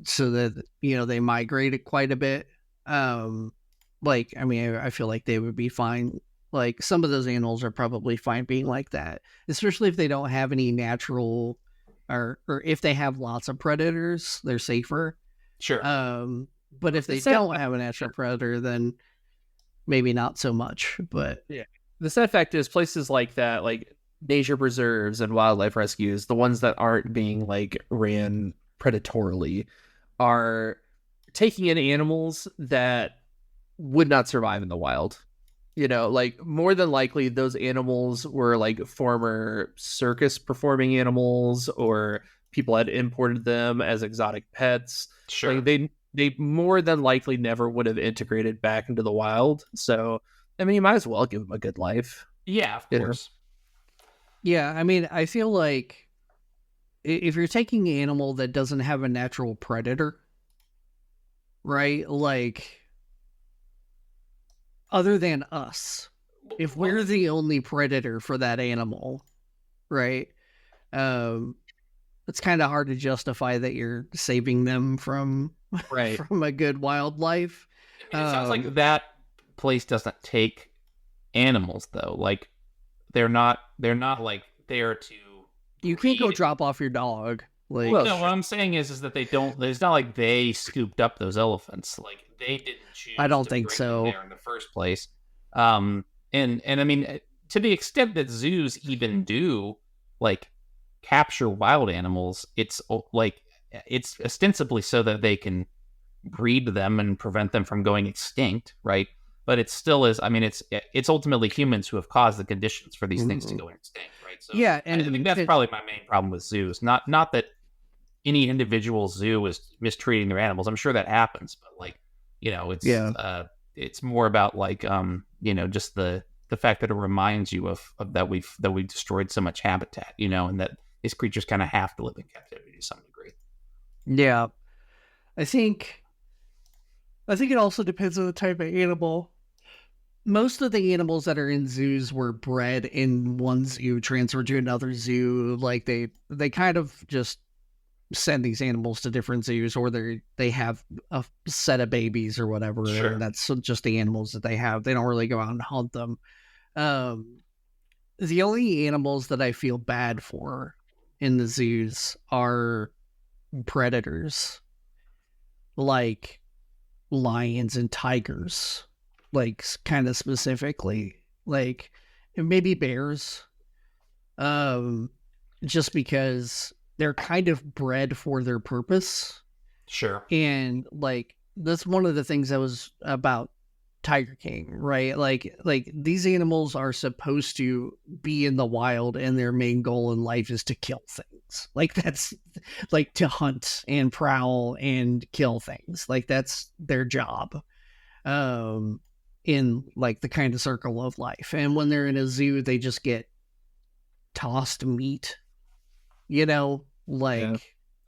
so that they migrate quite a bit. Like I mean, I feel like they would be fine. Like some of those animals are probably fine being like that, especially if they don't have any natural, or if they have lots of predators, they're safer. Sure. But if they don't have a natural predator, then maybe not so much. But yeah, the side effect is places like that, like nature preserves and wildlife rescues, the ones that aren't being like ran predatorily, are taking in animals that would not survive in the wild. You know, like more than likely those animals were like former circus performing animals, or people had imported them as exotic pets. Sure. Like they more than likely never would have integrated back into the wild. So I mean, you might as well give them a good life. Yeah, of course. Yeah, I mean, I feel like if you're taking an animal that doesn't have a natural predator, right? Like, other than us, if we're the only predator for that animal, right? It's kind of hard to justify that you're saving them from from a good wildlife. It sounds like that place doesn't take animals though. Like they're not like there to. You can't go drop off your dog. Like, well, no, what I'm saying is that they don't. It's not like they scooped up those elephants. Like they didn't choose. I don't to think bring so. them there in the first place. And I mean, to the extent that zoos even do like capture wild animals, it's like it's ostensibly so that they can breed them and prevent them from going extinct, right? But it still is. I mean, it's ultimately humans who have caused the conditions for these things to go extinct, right? So yeah, and I think that's probably my main problem with zoos. Not that any individual zoo is mistreating their animals. I'm sure that happens, but like, you know, it's more about like you know, just the fact that it reminds you of that we've destroyed so much habitat, you know, and that these creatures kind of have to live in captivity to some degree. Yeah, I think it also depends on the type of animal. Most of the animals that are in zoos were bred in one zoo, transferred to another zoo. Like they kind of just send these animals to different zoos, or they have a set of babies or whatever. Sure. And that's just the animals that they have. They don't really go out and hunt them. The only animals that I feel bad for in the zoos are predators, like lions and tigers, like kind of specifically, like maybe bears, just because they're kind of bred for their purpose. Sure. And like that's one of the things that was about Tiger King, right? Like these animals are supposed to be in the wild, and their main goal in life is to kill things. Like that's like to hunt and prowl and kill things. Like that's their job. In like the kind of circle of life. And when they're in a zoo, they just get tossed meat, you know, like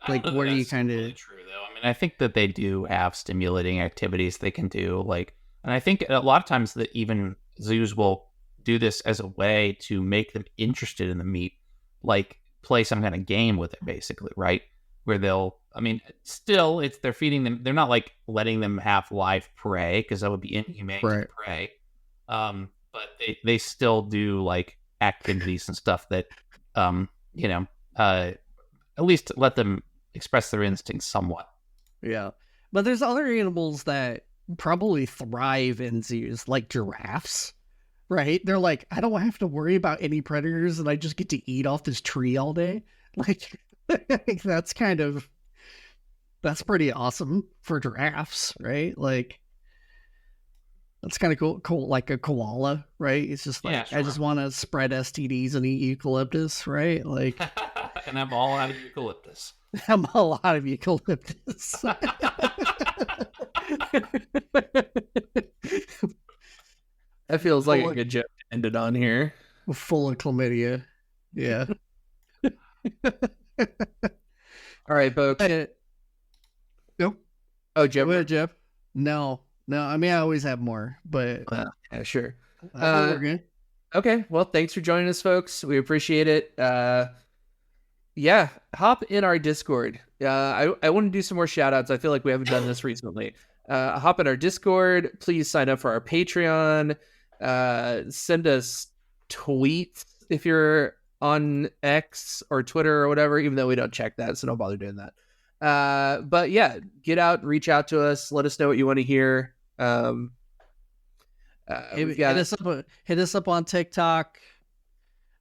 where do you kind of really true though. I mean, I think that they do have stimulating activities they can do, like, and I think a lot of times that even zoos will do this as a way to make them interested in the meat, like play some kind of game with it, basically, right? Where they'll, I mean, still, they're feeding them. They're not like letting them have live prey, because that would be inhumane to prey. But they still do like activities and stuff that, you know, at least let them express their instincts somewhat. Yeah, but there's other animals that probably thrive in zoos, like giraffes. Right? They're like, I don't have to worry about any predators, and I just get to eat off this tree all day. Like, that's pretty awesome for giraffes, right? Like, that's kind of cool. Like a koala, right? It's just like, yeah, sure. I just want to spread STDs and eat eucalyptus, right? Like, and I'm all out of eucalyptus. I'm all out of eucalyptus. That feels like a good joke to end it on here. Full of chlamydia. Yeah. All right, folks. Nope. Oh, Jeff. Go ahead, Jeff. No. I mean, I always have more, but yeah, sure. Okay. Well, thanks for joining us, folks. We appreciate it. Yeah, hop in our Discord. I want to do some more shout outs. I feel like we haven't done this recently. Hop in our Discord. Please sign up for our Patreon. Send us tweets if you're on X or Twitter or whatever, even though we don't check that, so don't bother doing that. But yeah, get out, reach out to us, let us know what you want to hear. hit us up on TikTok.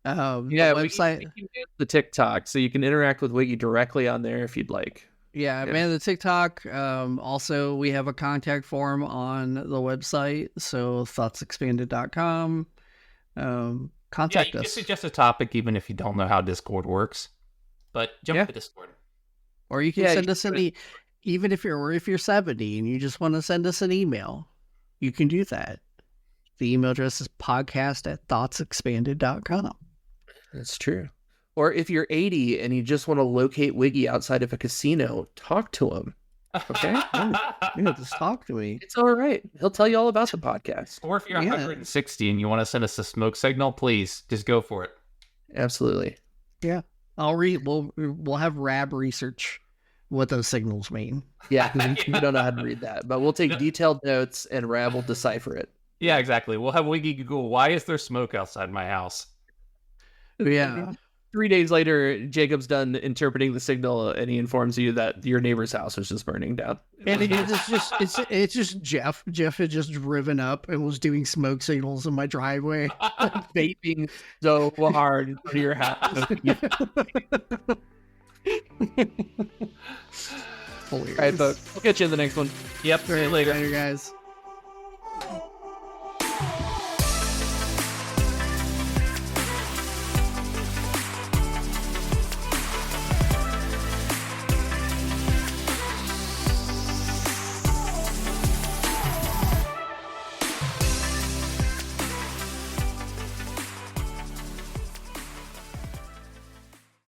Yeah, the website. We can do the TikTok, so you can interact with Wiggy directly on there if you'd like. Yeah, man, the TikTok. Also, we have a contact form on the website, so thoughtsexpanded.com. Contact us. You can suggest a topic even if you don't know how Discord works, but jump to Discord. Or you can send us even if you're 70 and you just want to send us an email, you can do that. The email address is podcast@thoughtsexpanded.com. That's true. Or if you're 80 and you just want to locate Wiggy outside of a casino, talk to him. Okay? Just talk to me. It's all right. He'll tell you all about the podcast. Or if you're 160 and you want to send us a smoke signal, please just go for it. Absolutely. Yeah. We'll have Rab research what those signals mean. Yeah, because we don't know how to read that. But we'll take detailed notes and Rab will decipher it. Yeah, exactly. We'll have Wiggy Google, why is there smoke outside my house? Yeah. 3 days later, Jacob's done interpreting the signal, and he informs you that your neighbor's house was just burning down. And it's just Jeff. Jeff had just driven up and was doing smoke signals in my driveway, vaping so hard to your house. Hilarious. All right, folks. We'll catch you in the next one. Yep. See you later, guys.